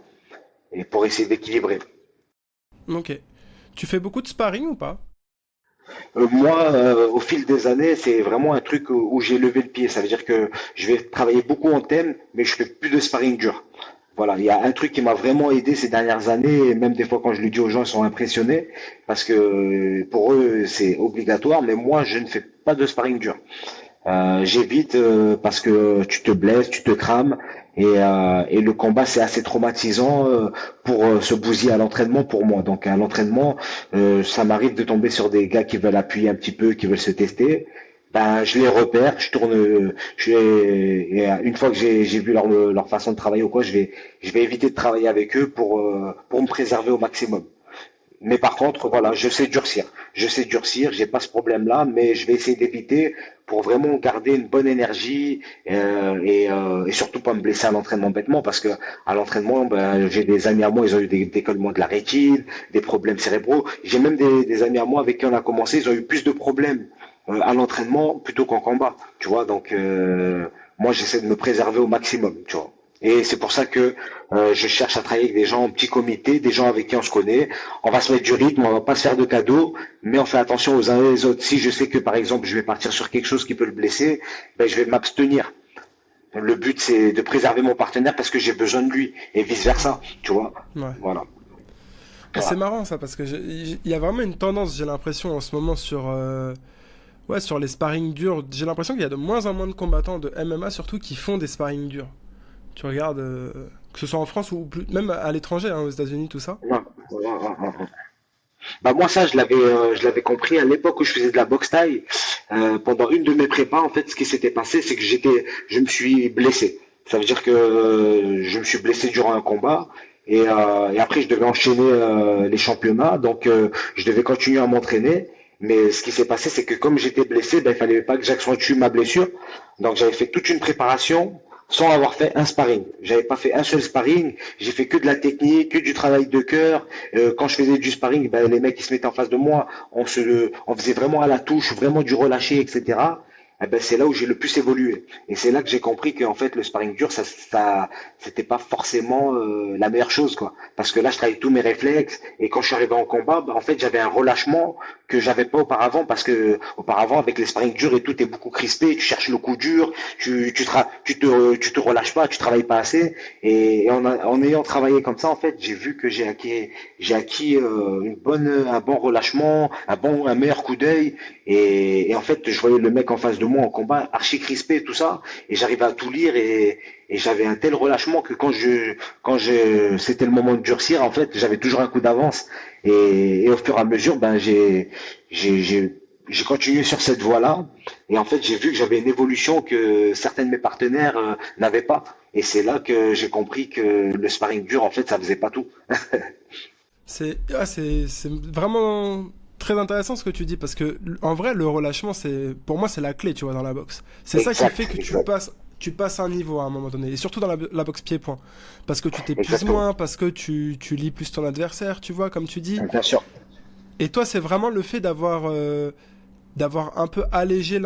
Et pour essayer d'équilibrer. Ok. Tu fais beaucoup de sparring ou pas? Moi, au fil des années, c'est vraiment un truc où j'ai levé le pied. Ça veut dire que je vais travailler beaucoup en thème, mais je fais plus de sparring dur. Voilà, il y a un truc qui m'a vraiment aidé ces dernières années, et même des fois quand je le dis aux gens, ils sont impressionnés, parce que pour eux, c'est obligatoire, mais moi, je ne fais pas de sparring dur. J'évite parce que tu te blesses, tu te crames et le combat c'est assez traumatisant pour se bousiller à l'entraînement pour moi. Donc à l'entraînement, ça m'arrive de tomber sur des gars qui veulent appuyer un petit peu, qui veulent se tester. Ben je les repère, je tourne, une fois que j'ai vu leur façon de travailler ou quoi, je vais éviter de travailler avec eux pour me préserver au maximum. Mais par contre, voilà, je sais durcir. Je sais durcir, j'ai pas ce problème-là, mais je vais essayer d'éviter pour vraiment garder une bonne énergie et surtout pas me blesser à l'entraînement bêtement parce que à l'entraînement, ben, j'ai des amis à moi, ils ont eu des décollements de la rétine, des problèmes cérébraux. J'ai même des amis à moi avec qui on a commencé, ils ont eu plus de problèmes à l'entraînement plutôt qu'en combat. Tu vois, donc moi j'essaie de me préserver au maximum. Tu vois. Et c'est pour ça que je cherche à travailler avec des gens en petit comité, des gens avec qui on se connaît. On va se mettre du rythme, on va pas se faire de cadeaux, mais on fait attention aux uns et aux autres. Si je sais que par exemple je vais partir sur quelque chose qui peut le blesser, ben, je vais m'abstenir. Le but c'est de préserver mon partenaire parce que j'ai besoin de lui et vice versa, tu vois. Ouais. Voilà. Ah, c'est Voilà. marrant ça parce que il y a vraiment une tendance, j'ai l'impression en ce moment sur ouais, sur les sparring durs. J'ai l'impression qu'il y a de moins en moins de combattants de MMA surtout qui font des sparring durs. Tu regardes que ce soit en France ou même à l'étranger, hein, aux États-Unis, tout ça. Ouais, ouais, ouais, ouais. Bah moi ça je l'avais compris à l'époque où je faisais de la boxe thaï. Pendant une de mes prépas en fait ce qui s'était passé c'est que je me suis blessé. Ça veut dire que je me suis blessé durant un combat et après je devais enchaîner les championnats donc je devais continuer à m'entraîner. Mais ce qui s'est passé c'est que comme j'étais blessé ben il fallait pas que j'accentue ma blessure donc j'avais fait toute une préparation sans avoir fait un sparring. J'avais pas fait un seul sparring, j'ai fait que de la technique, que du travail de cœur. Quand je faisais du sparring, ben, les mecs qui se mettaient en face de moi, on faisait vraiment à la touche, vraiment du relâché, etc. Eh ben, c'est là où j'ai le plus évolué. Et c'est là que j'ai compris qu'en fait le sparring dur, c'était pas forcément la meilleure chose, quoi. Parce que là, je travaillais tous mes réflexes et quand je suis arrivé en combat, ben, en fait, j'avais un relâchement que j'avais pas auparavant parce que auparavant avec les sparring durs et tout, t'es beaucoup crispé, tu cherches le coup dur, tu te relâches pas, tu travailles pas assez. Et en ayant travaillé comme ça, en fait, j'ai vu que j'ai acquis un bon relâchement, un meilleur coup d'œil. Et en fait, je voyais le mec en face de moi en combat, archi crispé, tout ça, et j'arrivais à tout lire et j'avais un tel relâchement que c'était le moment de durcir, en fait, j'avais toujours un coup d'avance. Et au fur et à mesure, ben j'ai continué sur cette voie-là. Et en fait, j'ai vu que j'avais une évolution que certains de mes partenaires n'avaient pas. Et c'est là que j'ai compris que le sparring dur, en fait, ça faisait pas tout. C'est vraiment très intéressant ce que tu dis parce que en vrai le relâchement c'est pour moi c'est la clé tu vois dans la boxe. C'est ça qui fait Exact, que exact, tu passes un niveau à un moment donné et surtout dans la boxe pied-point parce que tu t'épuises exactement. moins parce que tu lis plus ton adversaire tu vois comme tu dis Bien sûr. et toi c'est vraiment le fait d'avoir un peu allégé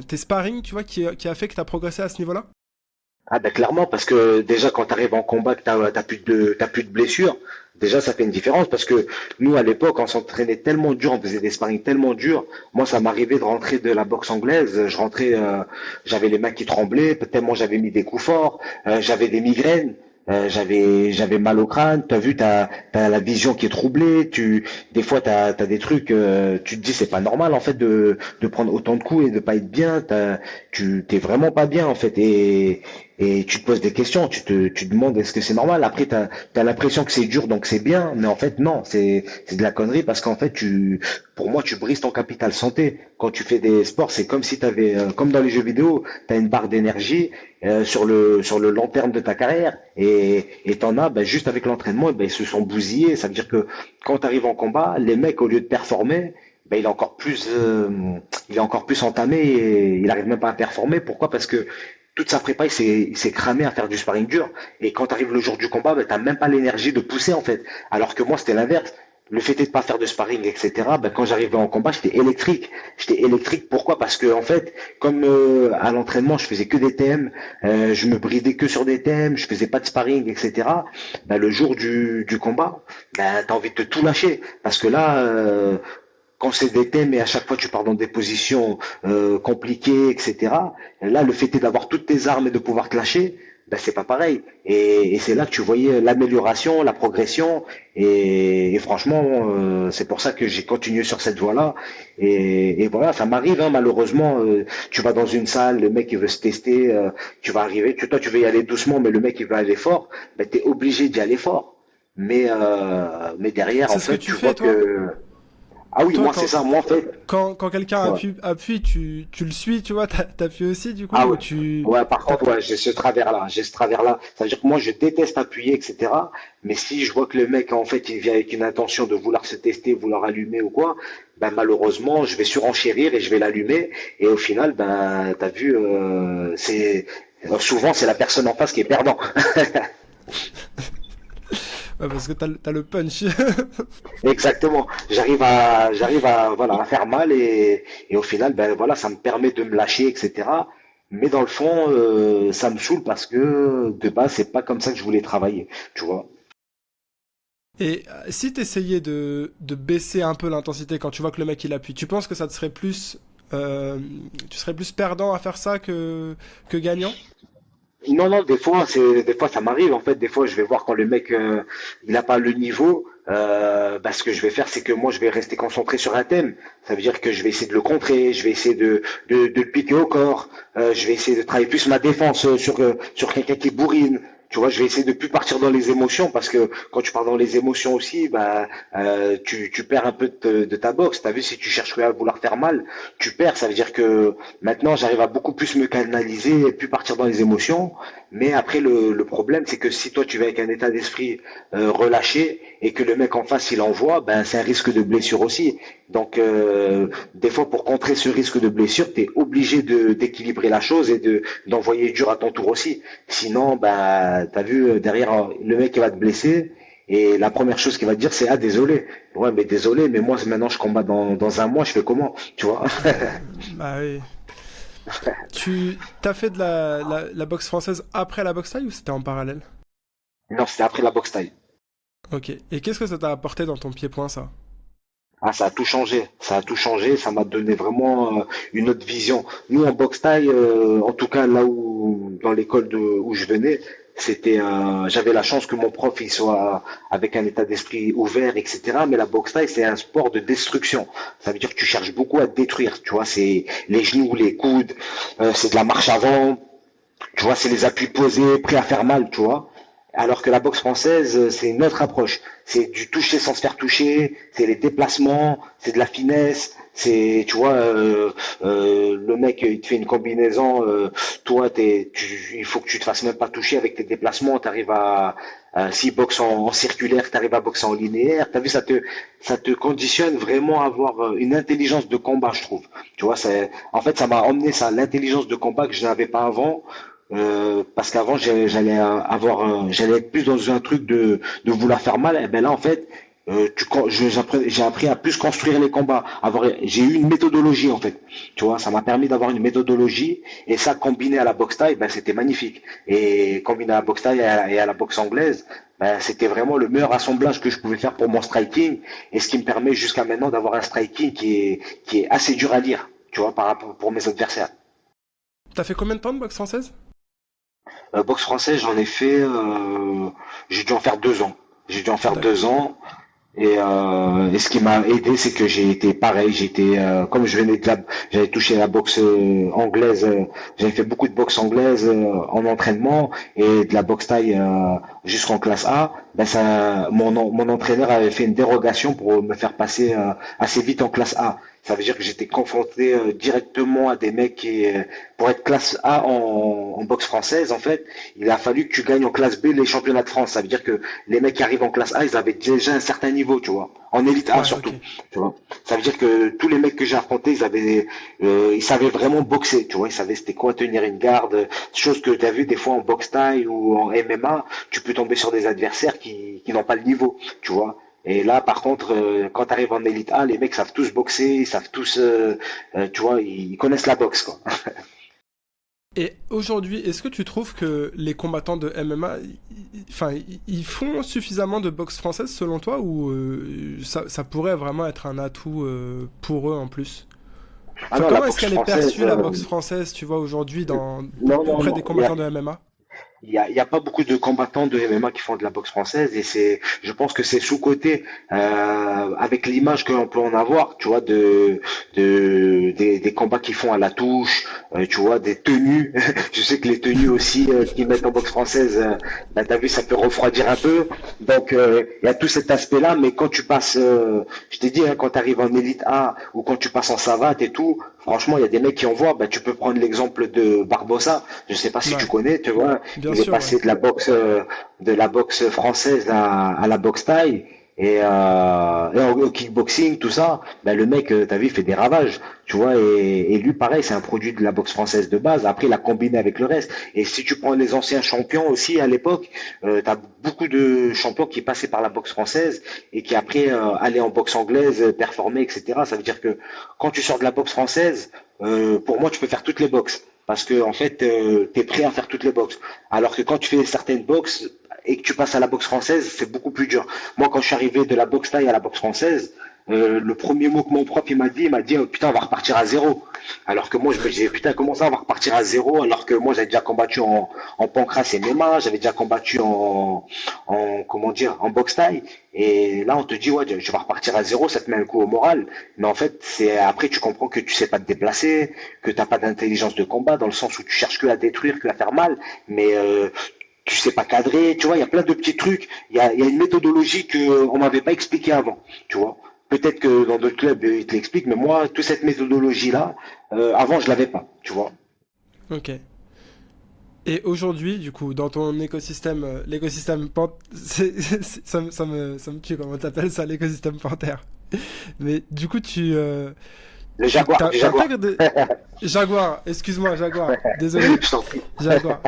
tes sparring tu vois qui a fait que tu as progressé à ce niveau-là. Ah ben clairement, parce que déjà quand tu arrives en combat, que t'as plus de blessures, déjà ça fait une différence parce que nous à l'époque on s'entraînait tellement dur, on faisait des sparring tellement durs. Moi ça m'arrivait de rentrer de la boxe anglaise, je rentrais, j'avais les mains qui tremblaient, tellement j'avais mis des coups forts, j'avais des migraines. J'avais mal au crâne. T'as vu, t'as la vision qui est troublée. Des fois, t'as des trucs. Tu te dis, c'est pas normal en fait de prendre autant de coups et de pas être bien. T'es vraiment pas bien en fait. et tu te poses des questions, tu te demandes est-ce que c'est normal. Après, t'as l'impression que c'est dur, donc c'est bien, mais en fait, non, c'est de la connerie parce qu'en fait, pour moi, tu brises ton capital santé. Quand tu fais des sports, c'est comme si t'avais, comme dans les jeux vidéo, t'as une barre d'énergie sur le long terme de ta carrière et t'en as, ben, juste avec l'entraînement, ben, ils se sont bousillés. Ça veut dire que quand tu arrives en combat, les mecs, au lieu de performer, ben, il est encore plus entamé et il arrive même pas à performer. Pourquoi? Parce que toute sa prépa, il s'est cramé à faire du sparring dur. Et quand tu arrives le jour du combat, ben, t'as même pas l'énergie de pousser, en fait. Alors que moi, c'était l'inverse. Le fait de pas faire de sparring, etc., ben, quand j'arrivais en combat, j'étais électrique. J'étais électrique, pourquoi? Parce que, en fait, comme à l'entraînement, je faisais que des thèmes, je me bridais que sur des thèmes, je faisais pas de sparring, etc., ben, le jour du combat, ben, t'as envie de te tout lâcher. Parce que là, quand c'est des thèmes et à chaque fois tu pars dans des positions compliquées, etc. Là, le fait est d'avoir toutes tes armes et de pouvoir te lâcher, ben c'est pas pareil. Et c'est là que tu voyais l'amélioration, la progression. Et franchement, c'est pour ça que j'ai continué sur cette voie-là. Et voilà, ça m'arrive, hein, malheureusement. Tu vas dans une salle, le mec il veut se tester, tu vas arriver, toi tu veux y aller doucement, mais le mec il veut aller fort, ben t'es obligé d'y aller fort. Mais derrière, en C'est ce que fait, tu tu vois fais, toi? que ah oui, Toi, moi c'est ça. Moi en fait, quand quelqu'un ouais. appuie, tu le suis, tu vois, t'appuies aussi, du coup, Ah ou ouais. tu... Ouais, par t'as- contre, ouais, j'ai ce travers-là. J'ai ce travers-là. Ça veut dire que moi, je déteste appuyer, etc. Mais si je vois que le mec, en fait, il vient avec une intention de vouloir se tester, vouloir allumer ou quoi, ben malheureusement, je vais surenchérir et je vais l'allumer. Et au final, ben, t'as vu, souvent c'est la personne en face qui est perdant. Ouais, parce que t'as le punch. Exactement. Voilà, à faire mal et au final, ben voilà, ça me permet de me lâcher, etc. Mais dans le fond, ça me saoule parce que de base, c'est pas comme ça que je voulais travailler, tu vois. Et si t'essayais de baisser un peu l'intensité quand tu vois que le mec il appuie, tu penses que ça te serait plus... tu serais plus perdant à faire ça que gagnant? Non, non, des fois, ça m'arrive. En fait, des fois, je vais voir quand le mec, il n'a pas le niveau. Bah, ce que je vais faire, c'est que moi, je vais rester concentré sur un thème. Ça veut dire que je vais essayer de le contrer, je vais essayer de le piquer au corps. Je vais essayer de travailler plus ma défense sur quelqu'un qui bourrine. Tu vois, je vais essayer de plus partir dans les émotions parce que quand tu pars dans les émotions aussi, bah, tu perds un peu de ta boxe. T'as vu, si tu cherches à vouloir faire mal, tu perds. Ça veut dire que maintenant, j'arrive à beaucoup plus me canaliser et plus partir dans les émotions. Mais après, le problème, c'est que si toi, tu vas avec un état d'esprit relâché et que le mec en face, il envoie, ben, c'est un risque de blessure aussi. Donc, des fois, pour contrer ce risque de blessure, tu es obligé d'équilibrer la chose et d'envoyer dur à ton tour aussi. Sinon, ben, t'as vu, derrière, le mec, il va te blesser. Et la première chose qu'il va te dire, c'est ah désolé. Ouais, mais désolé, mais moi maintenant je combats dans un mois, je fais comment, tu vois? Bah oui. Tu t'as fait de la boxe française après la boxe thaï ou c'était en parallèle? Non, c'était après la boxe thaï. Ok. Et qu'est-ce que ça t'a apporté dans ton pied-point, ça? Ah, ça a tout changé. Ça a tout changé. Ça m'a donné vraiment une autre vision. Nous, en boxe thaï, en tout cas là où, dans l'école où je venais, j'avais la chance que mon prof il soit avec un état d'esprit ouvert, etc. Mais la boxe thaï, c'est un sport de destruction. Ça veut dire que tu cherches beaucoup à te détruire. Tu vois, c'est les genoux, les coudes, c'est de la marche avant. Tu vois, c'est les appuis posés, prêts à faire mal, tu vois. Alors que la boxe française, c'est une autre approche. C'est du toucher sans se faire toucher, c'est les déplacements, c'est de la finesse, c'est, tu vois, le mec, il te fait une combinaison, toi, il faut que tu te fasses même pas toucher avec tes déplacements, t'arrives s'il boxe en circulaire, t'arrives à boxer en linéaire, t'as vu, ça te conditionne vraiment à avoir une intelligence de combat, je trouve. Tu vois, en fait, ça m'a emmené ça, l'intelligence de combat que je n'avais pas avant. Parce qu'avant j'allais être plus dans un truc de vouloir faire mal. Et ben là en fait, j'ai appris à plus construire les combats. J'ai eu une méthodologie en fait. Tu vois, ça m'a permis d'avoir une méthodologie et ça combiné à la boxe thaï, ben c'était magnifique. Et combiné à la boxe thaï et à la boxe anglaise, ben c'était vraiment le meilleur assemblage que je pouvais faire pour mon striking et ce qui me permet jusqu'à maintenant d'avoir un striking qui est assez dur à lire. Tu vois, par rapport pour mes adversaires. T'as fait combien de temps de boxe française? Boxe française, j'ai dû en faire 2 ans. J'ai dû en faire D'accord. 2 ans. Et ce qui m'a aidé, c'est que j'ai été pareil, comme j'avais touché la boxe anglaise, j'avais fait beaucoup de boxe anglaise en entraînement et de la boxe thaï jusqu'en classe A. Ben mon entraîneur avait fait une dérogation pour me faire passer assez vite en classe A. Ça veut dire que j'étais confronté directement à des mecs pour être classe A en boxe française, en fait, il a fallu que tu gagnes en classe B les championnats de France. Ça veut dire que les mecs qui arrivent en classe A, ils avaient déjà un certain niveau, tu vois. En élite A Ouais, surtout, ok. tu vois. Ça veut dire que tous les mecs que j'ai affrontés, ils savaient vraiment boxer, tu vois. Ils savaient c'était quoi tenir une garde, chose que tu as vu des fois en boxe thaï ou en MMA, tu peux tomber sur des adversaires qui n'ont pas le niveau, tu vois. Et là, par contre, quand tu arrives en élite A, les mecs savent tous boxer, ils savent tous, tu vois, ils connaissent la boxe, quoi. Et aujourd'hui, est-ce que tu trouves que les combattants de MMA, enfin, ils font suffisamment de boxe française selon toi ou ça pourrait vraiment être un atout pour eux en plus? Ah Enfin, non, la comment est-ce boxe qu'elle est française, perçue la boxe française, tu vois, aujourd'hui non, non, auprès non. des combattants de MMA? Il y a pas beaucoup de combattants de MMA qui font de la boxe française et je pense que c'est sous-coté avec l'image que l'on peut en avoir, tu vois, des combats qu'ils font à la touche, tu vois, des tenues. Je sais que les tenues aussi qu'ils mettent en boxe française, bah, t'as vu, ça peut refroidir un peu. Donc il y a tout cet aspect-là, mais quand tu passes, je t'ai dit, hein, quand tu arrives en élite A ou quand tu passes en savate et tout, franchement, il y a des mecs qui en voient. Bah, tu peux prendre l'exemple de Barbossa. Je sais pas si tu Ouais, connais, tu vois. bien Il est sûr, ouais. passé de la boxe française à la boxe thaï et au kickboxing, tout ça. Ben, le mec, t'as vu, il fait des ravages, tu vois. Et lui, pareil, c'est un produit de la boxe française de base. Après, il a combiné avec le reste. Et si tu prends les anciens champions aussi à l'époque, t'as beaucoup de champions qui passaient par la boxe française et qui après allaient en boxe anglaise, performer, etc. Ça veut dire que quand tu sors de la boxe française, pour moi, tu peux faire toutes les boxes. Parce que en fait, tu es prêt à faire toutes les boxes. Alors que quand tu fais certaines boxes et que tu passes à la boxe française, c'est beaucoup plus dur. Moi, quand je suis arrivé de la boxe thaï à la boxe française, le premier mot que mon prof il m'a dit oh, putain, on va repartir à zéro. Alors que moi, je me disais putain, comment ça, on va repartir à zéro alors que moi, j'avais déjà combattu en pancras et MMA, j'avais déjà combattu comment dire, en boxe thaï. Et là, on te dit ouais, je vais repartir à zéro, ça te met un coup au moral. Mais en fait, c'est après tu comprends que tu sais pas te déplacer, que t'as pas d'intelligence de combat dans le sens où tu cherches que à détruire, que à faire mal. Mais tu sais pas cadrer, tu vois, il y a plein de petits trucs. Il y a une méthodologie que on m'avait pas expliqué avant, tu vois. Peut-être que dans d'autres clubs ils te l'expliquent, mais moi, toute cette méthodologie-là, avant je l'avais pas, tu vois. Ok. Et aujourd'hui, du coup, dans ton écosystème, l'écosystème ça me tue comment t'appelles ça, l'écosystème panthère. Mais du coup, Le jaguar, du jaguar. t'intègres des... Jaguar, excuse-moi, Jaguar, désolé, Je t'en prie. Jaguar,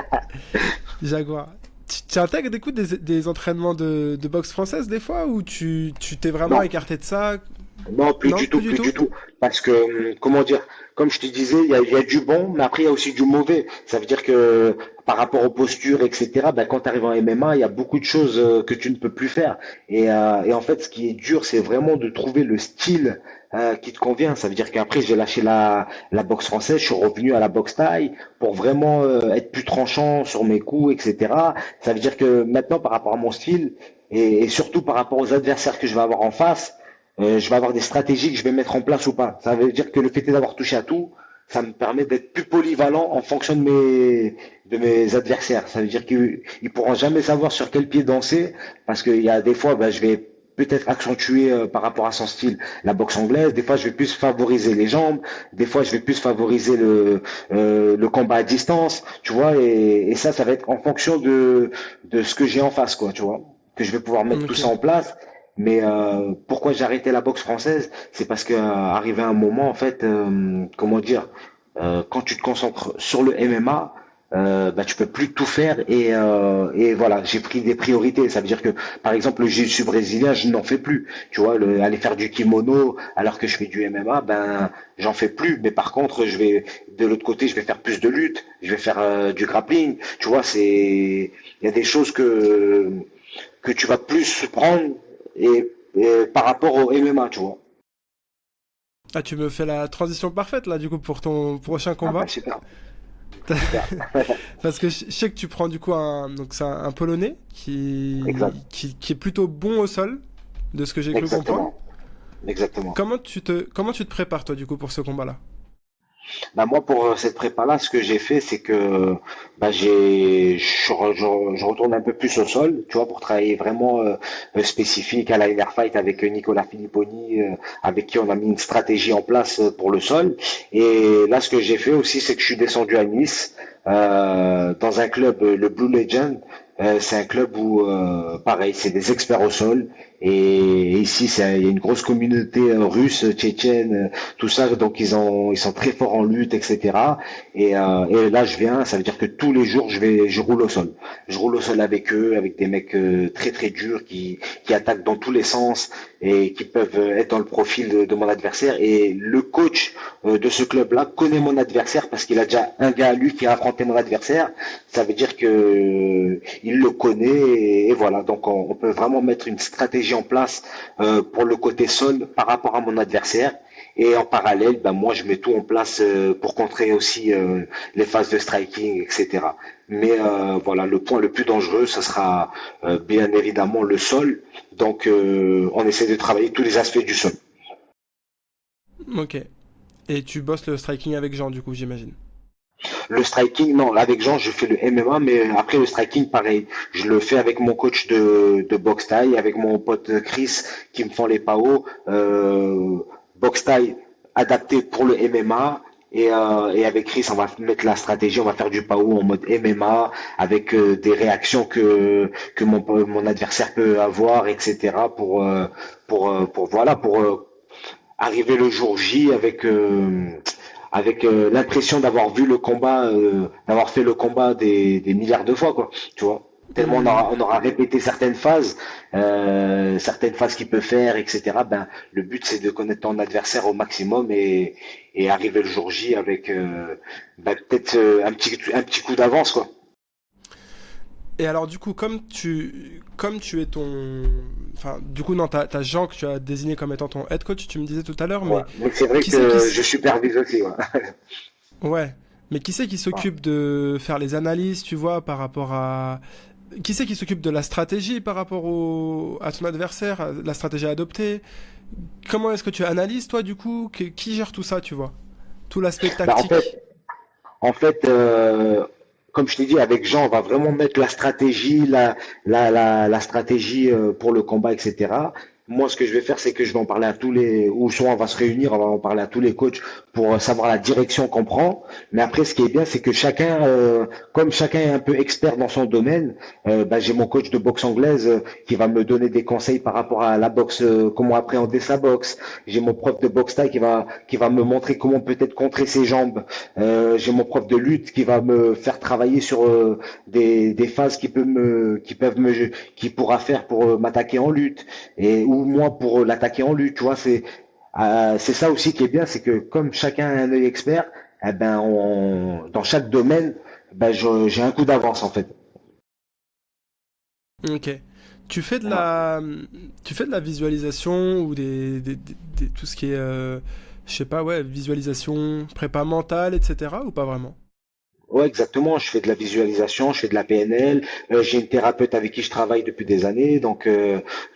Jaguar. Tu intègres des coups des entraînements de boxe française des fois ou tu t'es vraiment Non, écarté de ça? non, plus Non, du plus tout, du plus du tout? tout. Parce que, comment dire, comme je te disais, il y a du bon, mais après, il y a aussi du mauvais. Ça veut dire que par rapport aux postures, etc., ben, quand tu arrives en MMA, il y a beaucoup de choses que tu ne peux plus faire. Et en fait, ce qui est dur, c'est vraiment de trouver le style qui te convient. Ça veut dire qu'après, j'ai lâché la boxe française, je suis revenu à la boxe thaï pour vraiment être plus tranchant sur mes coups, etc. Ça veut dire que maintenant, par rapport à mon style, et surtout par rapport aux adversaires que je vais avoir en face, je vais avoir des stratégies que je vais mettre en place ou pas. Ça veut dire que le fait d'avoir touché à tout, ça me permet d'être plus polyvalent en fonction de mes adversaires. Ça veut dire qu'ils pourront jamais savoir sur quel pied danser parce qu'il y a des fois, ben, je vais peut-être accentuer par rapport à son style la boxe anglaise. Des fois, je vais plus favoriser les jambes. Des fois, je vais plus favoriser le combat à distance. Tu vois, et ça va être en fonction de ce que j'ai en face, quoi. Tu vois, que je vais pouvoir mettre tout Ok. ça en place. Mais pourquoi j'ai arrêté la boxe française? C'est parce que arrivé un moment, en fait, comment dire, quand tu te concentres sur le MMA, bah, tu peux plus tout faire et voilà, j'ai pris des priorités. Ça veut dire que, par exemple, le jiu-jitsu brésilien, je n'en fais plus. Tu vois, aller faire du kimono alors que je fais du MMA, ben, j'en fais plus. Mais par contre, de l'autre côté, je vais faire plus de lutte, je vais faire du grappling. Tu vois, il y a des choses que tu vas plus prendre et par rapport au MMA, tu vois. Ah, tu me fais la transition parfaite là, du coup, pour ton prochain Ah bah combat. super, super. Parce que je sais que tu prends du coup donc c'est un Polonais Exact. qui est plutôt bon au sol. de ce que j'ai cru comprendre. Exactement, exactement. Comment tu te prépares toi du coup pour ce combat-là? Bah moi pour cette prépa-là, ce que j'ai fait, c'est que bah je retourne un peu plus au sol, tu vois, pour travailler vraiment spécifique à la Inner Fight avec Nicolas Filipponi, avec qui on a mis une stratégie en place pour le sol. Et là, ce que j'ai fait aussi, c'est que je suis descendu à Nice dans un club, le Blue Legend. C'est un club où, pareil, c'est des experts au sol. Et ici, il y a une grosse communauté russe, tchétchène, tout ça. Donc, ils sont très forts en lutte, etc. Et là, je viens. Ça veut dire que tous les jours, je roule au sol. Je roule au sol avec eux, avec des mecs très très durs qui attaquent dans tous les sens et qui peuvent être dans le profil de mon adversaire. Et le coach de ce club-là connaît mon adversaire parce qu'il a déjà un gars à lui qui a affronté mon adversaire. Ça veut dire que il le connaît et voilà. Donc on peut vraiment mettre une stratégie en place pour le côté sol par rapport à mon adversaire. Et en parallèle, ben moi je mets tout en place pour contrer aussi les phases de striking, etc. Mais voilà, le point le plus dangereux, ce sera bien évidemment le sol. Donc on essaie de travailler tous les aspects du sol. Ok. Et tu bosses le striking avec Jean du coup, j'imagine. Le striking, non, avec Jean, je fais le MMA, mais après le striking, pareil. Je le fais avec mon coach de boxe thaï, avec mon pote Chris qui me font les PAO. Boxe thaï adapté pour le MMA. Et avec Chris, on va mettre la stratégie, on va faire du PAO en mode MMA avec des réactions que mon adversaire peut avoir, etc. Pour arriver le jour J avec l'impression d'avoir vu le combat, d'avoir fait le combat des milliards de fois, quoi. Tu vois. Tellement Hmm. on aura répété certaines phases qu'il peut faire, etc. Ben, le but c'est de connaître ton adversaire au maximum et arriver le jour J avec ben, peut-être un petit coup d'avance, quoi. Et alors du coup, comme tu es ton, enfin, du coup non, t'as Jean que tu as désigné comme étant ton head coach, tu me disais tout à l'heure, Ouais. mais Donc c'est vrai qui c'est qui, que je supervise aussi, ouais. ouais, mais qui c'est qui s'occupe de faire les analyses, tu vois, par rapport à, qui c'est qui s'occupe de la stratégie par rapport à ton adversaire, à la stratégie à adopter? Comment est-ce que tu analyses toi du coup? Qui gère tout ça, tu vois? Tout l'aspect Bah, tactique. en fait, comme je t'ai dit, avec Jean, on va vraiment mettre la stratégie, la stratégie pour le combat, etc. Moi, ce que je vais faire, c'est que je vais en parler à tous les, ou soit on va se réunir, on va en parler à tous les coachs pour savoir la direction qu'on prend. Mais après, ce qui est bien, c'est que chacun, comme chacun est un peu expert dans son domaine, bah, j'ai mon coach de boxe anglaise qui va me donner des conseils par rapport à la boxe, comment appréhender sa boxe. J'ai mon prof de boxe thaï qui va me montrer comment peut-être contrer ses jambes. J'ai mon prof de lutte qui va me faire travailler sur des phases qui pourra faire pour m'attaquer en lutte et ou moi pour l'attaquer en lutte. Tu vois, c'est ça aussi qui est bien, c'est que comme chacun a un œil expert, eh ben dans chaque domaine, ben j'ai un coup d'avance en fait. Ok. Tu fais de Ouais. la, tu fais de la visualisation ou tout ce qui est, je sais pas, ouais, visualisation, prépa mentale, etc. ou pas vraiment? Ouais, exactement. Je fais de la visualisation, je fais de la PNL. J'ai une thérapeute avec qui je travaille depuis des années. Donc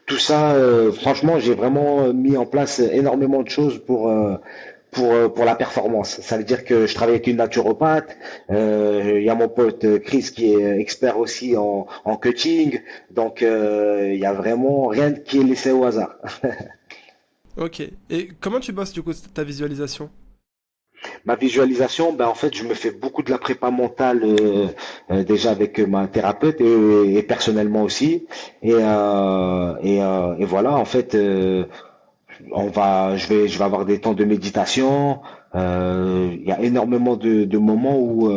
tout ça, franchement, j'ai vraiment mis en place énormément de choses pour la performance. Ça veut dire que je travaille avec une naturopathe. Il y a mon pote Chris qui est expert aussi en coaching. Donc il y a vraiment rien qui est laissé au hasard. Ok. Et comment tu bosses du coup ta visualisation? Ma visualisation, ben en fait, je me fais beaucoup de la prépa mentale déjà avec ma thérapeute et personnellement aussi. Et voilà, en fait, je vais avoir des temps de méditation. Il y a énormément de moments où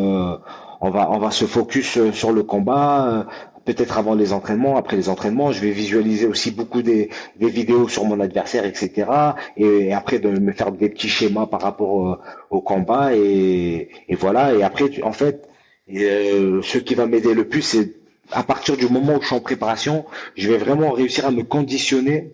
on va se focus sur le combat. Peut-être avant les entraînements, après les entraînements, je vais visualiser aussi beaucoup des vidéos sur mon adversaire, etc. Et après de me faire des petits schémas par rapport au combat et voilà. Et après, en fait, ce qui va m'aider le plus, c'est à partir du moment où je suis en préparation, je vais vraiment réussir à me conditionner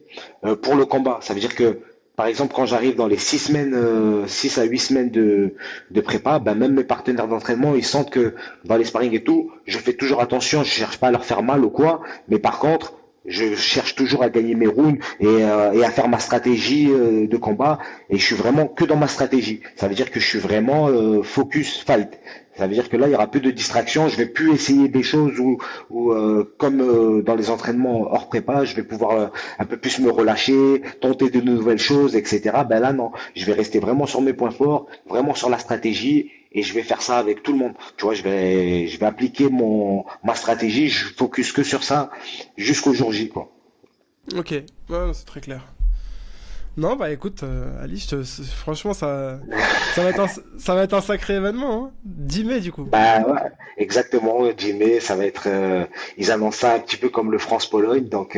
pour le combat. Ça veut dire que, par exemple, quand j'arrive dans les 6 semaines, 6 à 8 semaines de prépa, ben même mes partenaires d'entraînement, ils sentent que dans les sparring et tout, je fais toujours attention, je cherche pas à leur faire mal ou quoi, mais par contre, Je cherche toujours à gagner mes rounds et à faire ma stratégie de combat. Et je suis vraiment que dans ma stratégie. Ça veut dire que je suis vraiment focus fight. Ça veut dire que là, il y aura plus de distractions. Je vais plus essayer des choses où comme dans les entraînements hors prépa, je vais pouvoir un peu plus me relâcher, tenter de nouvelles choses, etc. Ben là, non. Je vais rester vraiment sur mes points forts, vraiment sur la stratégie. Et je vais faire ça avec tout le monde. Tu vois, je vais appliquer ma stratégie. Je focus que sur ça jusqu'au jour J, quoi. Ok, ouais, c'est très clair. Non, bah écoute, Ali, franchement, ça va être un sacré événement, hein. 10 mai, du coup. Bah ouais, exactement. Jimmy, ça va être. Ils annoncent ça un petit peu comme le France-Pologne, donc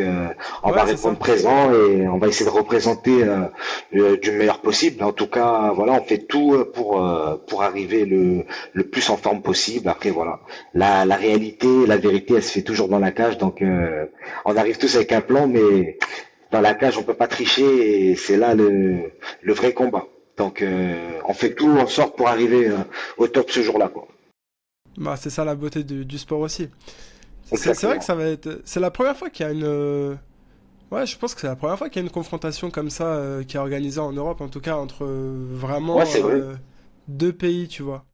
on va Ouais, c'est répondre ça. présent et on va essayer de représenter du meilleur possible. En tout cas, voilà, on fait tout pour arriver le plus en forme possible. Après, voilà, la réalité, la vérité, elle se fait toujours dans la cage, donc on arrive tous avec un plan, mais dans la cage, on peut pas tricher et c'est là le vrai combat. Donc, on fait tout en sorte pour arriver au top ce jour-là, quoi. Bah, c'est ça la beauté du sport aussi. C'est vrai que Exactement. ça va être. C'est la première fois qu'il y a une. Ouais, je pense que c'est la première fois qu'il y a une confrontation comme ça qui est organisée en Europe, en tout cas, entre Ouais, vraiment c'est vrai. deux pays, tu vois.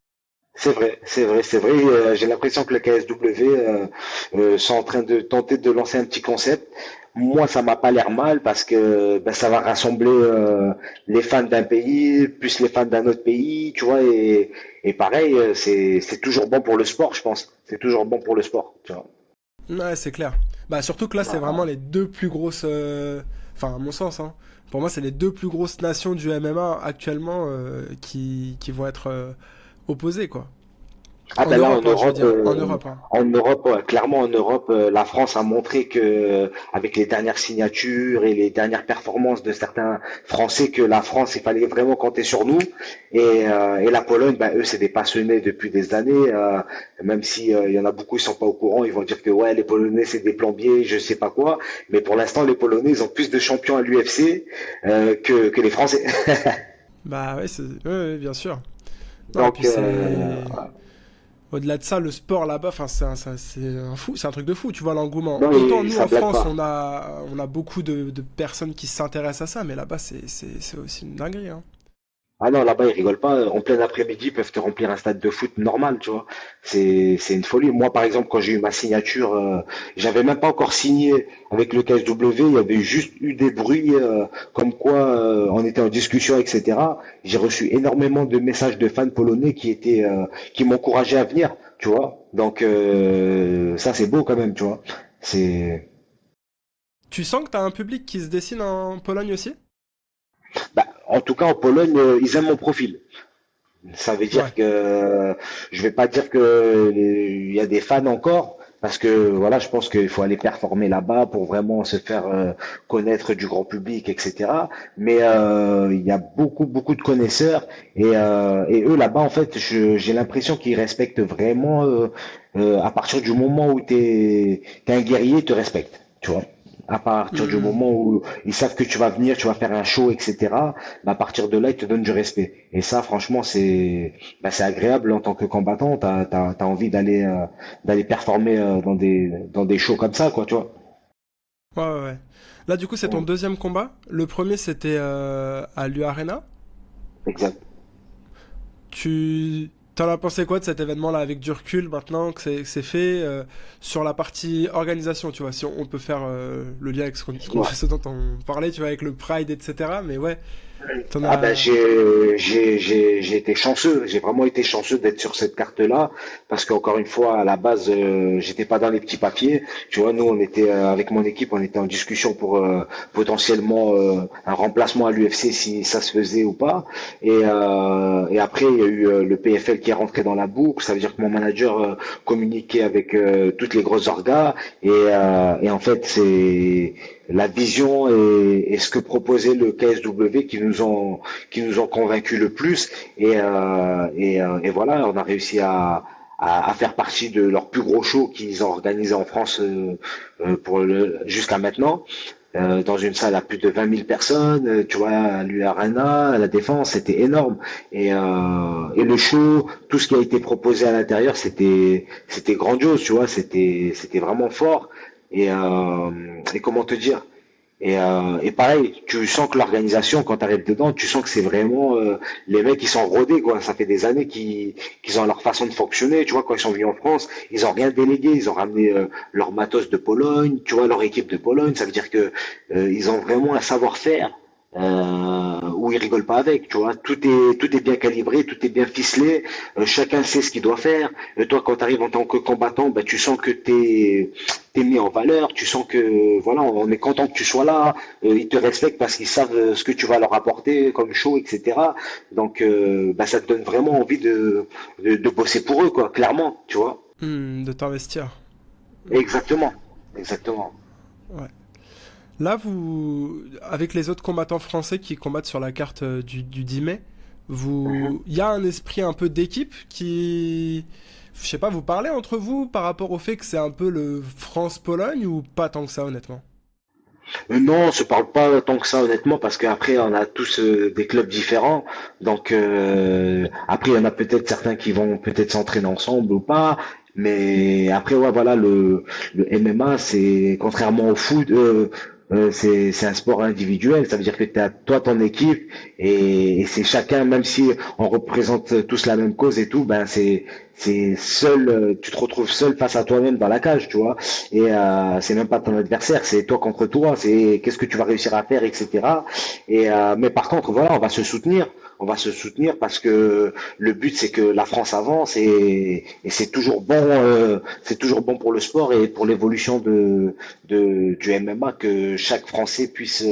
C'est vrai, c'est vrai, c'est vrai. J'ai l'impression que le KSW sont en train de tenter de lancer un petit concept. Moi, ça m'a pas l'air mal parce que ben, ça va rassembler les fans d'un pays plus les fans d'un autre pays, tu vois. Et pareil, c'est toujours bon pour le sport, je pense. C'est toujours bon pour le sport, tu vois. Ouais, c'est clair. Bah, surtout que là, c'est vraiment les deux plus grosses. Enfin, à mon sens, hein. Pour moi, c'est les deux plus grosses nations du MMA actuellement qui vont être opposées, quoi. Ah En ben là Europe, hein, je veux dire. En Europe, hein. En Europe, ouais, clairement en Europe, la France a montré que avec les dernières signatures et les dernières performances de certains Français que la France, il fallait vraiment compter sur nous. Et la Pologne, ben eux, c'est des passionnés depuis des années. Même si il y en a beaucoup, ils sont pas au courant, ils vont dire que ouais, les Polonais c'est des plombiers, je sais pas quoi. Mais pour l'instant, les Polonais, ils ont plus de champions à l'UFC que les Français. Bah, ouais, ouais, bien sûr. Non, et puis Donc c'est. Au-delà de ça, le sport là-bas, enfin, c'est un fou, c'est un truc de fou, tu vois, l'engouement. non, Autant nous ça en blague France, pas. on a beaucoup de personnes qui s'intéressent à ça, mais là-bas, c'est aussi une dinguerie, hein. Ah non, là-bas, ils rigolent pas. En plein après-midi, ils peuvent te remplir un stade de foot normal, tu vois. C'est une folie. Moi, par exemple, quand j'ai eu ma signature, j'avais même pas encore signé avec le KSW. Il y avait juste eu des bruits comme quoi on était en discussion, etc. J'ai reçu énormément de messages de fans polonais qui m'encourageaient à venir, tu vois. Donc ça, c'est beau quand même, tu vois. C'est Tu sens que t'as un public qui se dessine en Pologne aussi? bah, en tout cas en Pologne, ils aiment mon profil. Ça veut dire Ouais. que je vais pas dire que il y a des fans encore, parce que voilà, je pense qu'il faut aller performer là-bas pour vraiment se faire connaître du grand public, etc. Mais il y a beaucoup de connaisseurs et eux là-bas en fait, j'ai l'impression qu'ils respectent vraiment à partir du moment où t'es un guerrier, ils te respectent, tu vois. À partir du Hmm. moment où ils savent que tu vas venir, tu vas faire un show, etc. Bah, à partir de là, ils te donnent du respect. Et ça, franchement, c'est agréable en tant que combattant. T'as envie d'aller performer dans des shows comme ça, quoi, tu vois. Ouais, ouais, ouais. Là, du coup, c'est ton Mm. deuxième combat. Le premier, c'était à l'U Arena. Exact. Tu t'en as pensé quoi de cet événement-là avec du recul maintenant que c'est fait sur la partie organisation, tu vois, si on peut faire le lien avec Ouais. ce dont on parlait, tu vois, avec le Pride, etc. Mais ouais, t'en Ah ben as. j'ai été chanceux, j'ai vraiment été chanceux d'être sur cette carte-là parce qu'encore une fois à la base j'étais pas dans les petits papiers, tu vois, nous on était avec mon équipe, on était en discussion pour potentiellement un remplacement à l'UFC si ça se faisait ou pas et après il y a eu le PFL qui est rentré dans la boucle, ça veut dire que mon manager communiquait avec toutes les grosses orgas et en fait c'est la vision et ce que proposait le KSW qui nous ont convaincus le plus et voilà on a réussi à faire partie de leur plus gros show qu'ils ont organisé en France jusqu'à maintenant dans une salle à plus de 20 000 personnes, tu vois, à l'U-Arena, à la Défense, c'était énorme. Et le show, tout ce qui a été proposé à l'intérieur, c'était grandiose, tu vois, c'était vraiment fort. et comment te dire? Et pareil, tu sens que l'organisation, quand tu arrives dedans, tu sens que c'est vraiment les mecs qui sont rodés, quoi. Ça fait des années qu'ils ont leur façon de fonctionner. Tu vois, quand ils sont venus en France, ils ont rien délégué. Ils ont ramené leur matos de Pologne, tu vois, leur équipe de Pologne. Ça veut dire que ils ont vraiment un savoir-faire où ils rigolent pas avec. Tu vois, tout est bien calibré, tout est bien ficelé. Chacun sait ce qu'il doit faire. Toi, quand tu arrives en tant que combattant, bah, tu sens que t'es mis en valeur, tu sens que voilà, on est content que tu sois là, ils te respectent parce qu'ils savent ce que tu vas leur apporter comme show, etc. Donc bah, ça te donne vraiment envie de bosser pour eux, quoi, clairement, tu vois. De t'investir. Exactement, exactement. Ouais. Là, avec les autres combattants français qui combattent sur la carte du 10 mai, Mhm. il y a un esprit un peu d'équipe qui, je sais pas, vous parlez entre vous par rapport au fait que c'est un peu le France-Pologne ou pas tant que ça, honnêtement? Non, on se parle pas tant que ça honnêtement parce qu'après on a tous des clubs différents. Donc après il y en a peut-être certains qui vont peut-être s'entraîner ensemble ou pas. Mais après ouais voilà le MMA c'est contrairement au foot c'est un sport individuel. Ça veut dire que tu as toi ton équipe et c'est chacun même si on représente tous la même cause et tout ben c'est seul tu te retrouves seul face à toi-même dans la cage tu vois. Et c'est même pas ton adversaire, c'est toi contre toi, c'est qu'est-ce que tu vas réussir à faire, etc. Mais par contre, voilà, on va se soutenir parce que le but c'est que la France avance et c'est toujours bon pour le sport et pour l'évolution du MMA que chaque Français puisse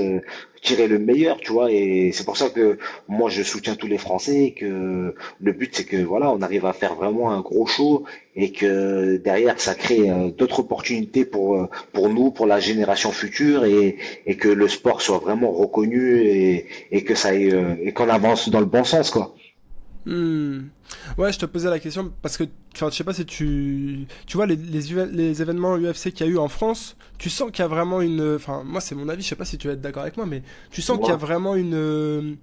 tirer le meilleur, tu vois. Et c'est pour ça que moi je soutiens tous les Français et que le but c'est que voilà, on arrive à faire vraiment un gros show et que derrière ça crée d'autres opportunités pour nous, pour la génération future et que le sport soit vraiment reconnu et que ça aille, et qu'on avance dans le bon sens quoi. Hmm. Ouais, je te posais la question parce que, enfin, je sais pas si tu vois les événements UFC qu'il y a eu en France, tu sens qu'il y a vraiment une, enfin, moi c'est mon avis, je sais pas si tu vas être d'accord avec moi, mais tu sens qu'il y a Ouais, vraiment une,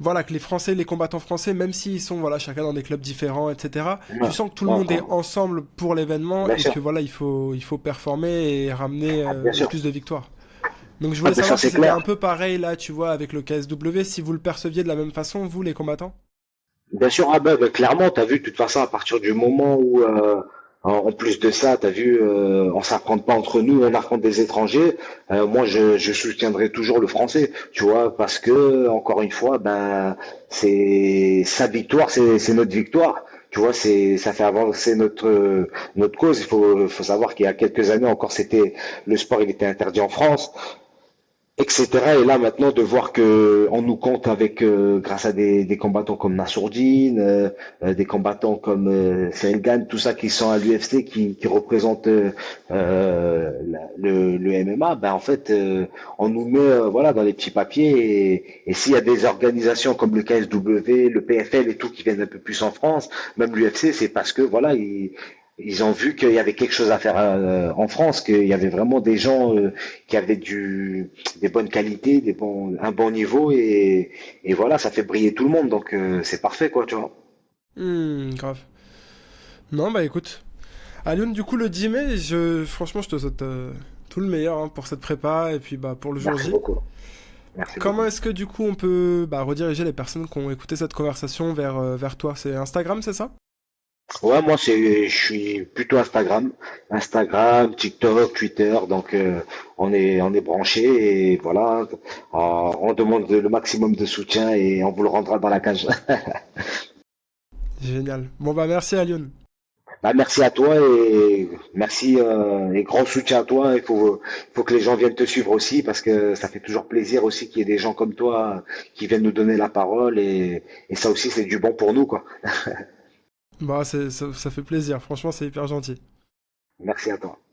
voilà, que les Français, les combattants français, même s'ils sont, voilà, chacun dans des clubs différents, etc., ouais, tu sens que tout le ouais, monde est ouais. ensemble pour l'événement Bien et sûr, que voilà, il faut performer et ramener ah, bien le sûr, plus de victoires. Donc je ah, voulais ben ça savoir si c'est c'était un clair. peu pareil là, tu vois, avec le KSW, si vous le perceviez de la même façon, vous, les combattants. Bien sûr, ah ben, clairement, t'as vu, de toute façon, à partir du moment où, en plus de ça, t'as vu, on s'affronte pas entre nous, on affronte des étrangers. Moi, je soutiendrai toujours le français, tu vois, parce que encore une fois, ben, c'est sa victoire, c'est notre victoire. Tu vois, ça fait avancer notre cause. Faut savoir qu'il y a quelques années encore, le sport, il était interdit en France etc. Et là maintenant de voir que on nous compte avec grâce à des combattants comme Nassourdine, des combattants comme Cyril Gane, tout ça qui sont à l'UFC, qui représentent le MMA, ben en fait on nous met voilà dans les petits papiers et s'il y a des organisations comme le KSW, le PFL et tout qui viennent un peu plus en France, même l'UFC, c'est parce que voilà ils ont vu qu'il y avait quelque chose à faire en France, qu'il y avait vraiment des gens qui avaient des bonnes qualités, un bon niveau et voilà, ça fait briller tout le monde, donc c'est parfait quoi, tu vois. Grave. Non, bah écoute. À Lyon, du coup, le 10 mai, franchement, je te souhaite tout le meilleur hein, pour cette prépa et puis bah, pour le jour Merci J. beaucoup, merci Comment beaucoup. est-ce que du coup on peut bah, rediriger les personnes qui ont écouté cette conversation vers toi? C'est Instagram, c'est ça? Ouais, moi je suis plutôt Instagram, TikTok, Twitter, donc on est branché et voilà, on demande le maximum de soutien et on vous le rendra dans la cage. Génial. Bon bah merci à Lyon. Bah, merci à toi et merci et grand soutien à toi. Il faut que les gens viennent te suivre aussi parce que ça fait toujours plaisir aussi qu'il y ait des gens comme toi qui viennent nous donner la parole et ça aussi c'est du bon pour nous quoi. Bah ça fait plaisir, franchement c'est hyper gentil. Merci à toi.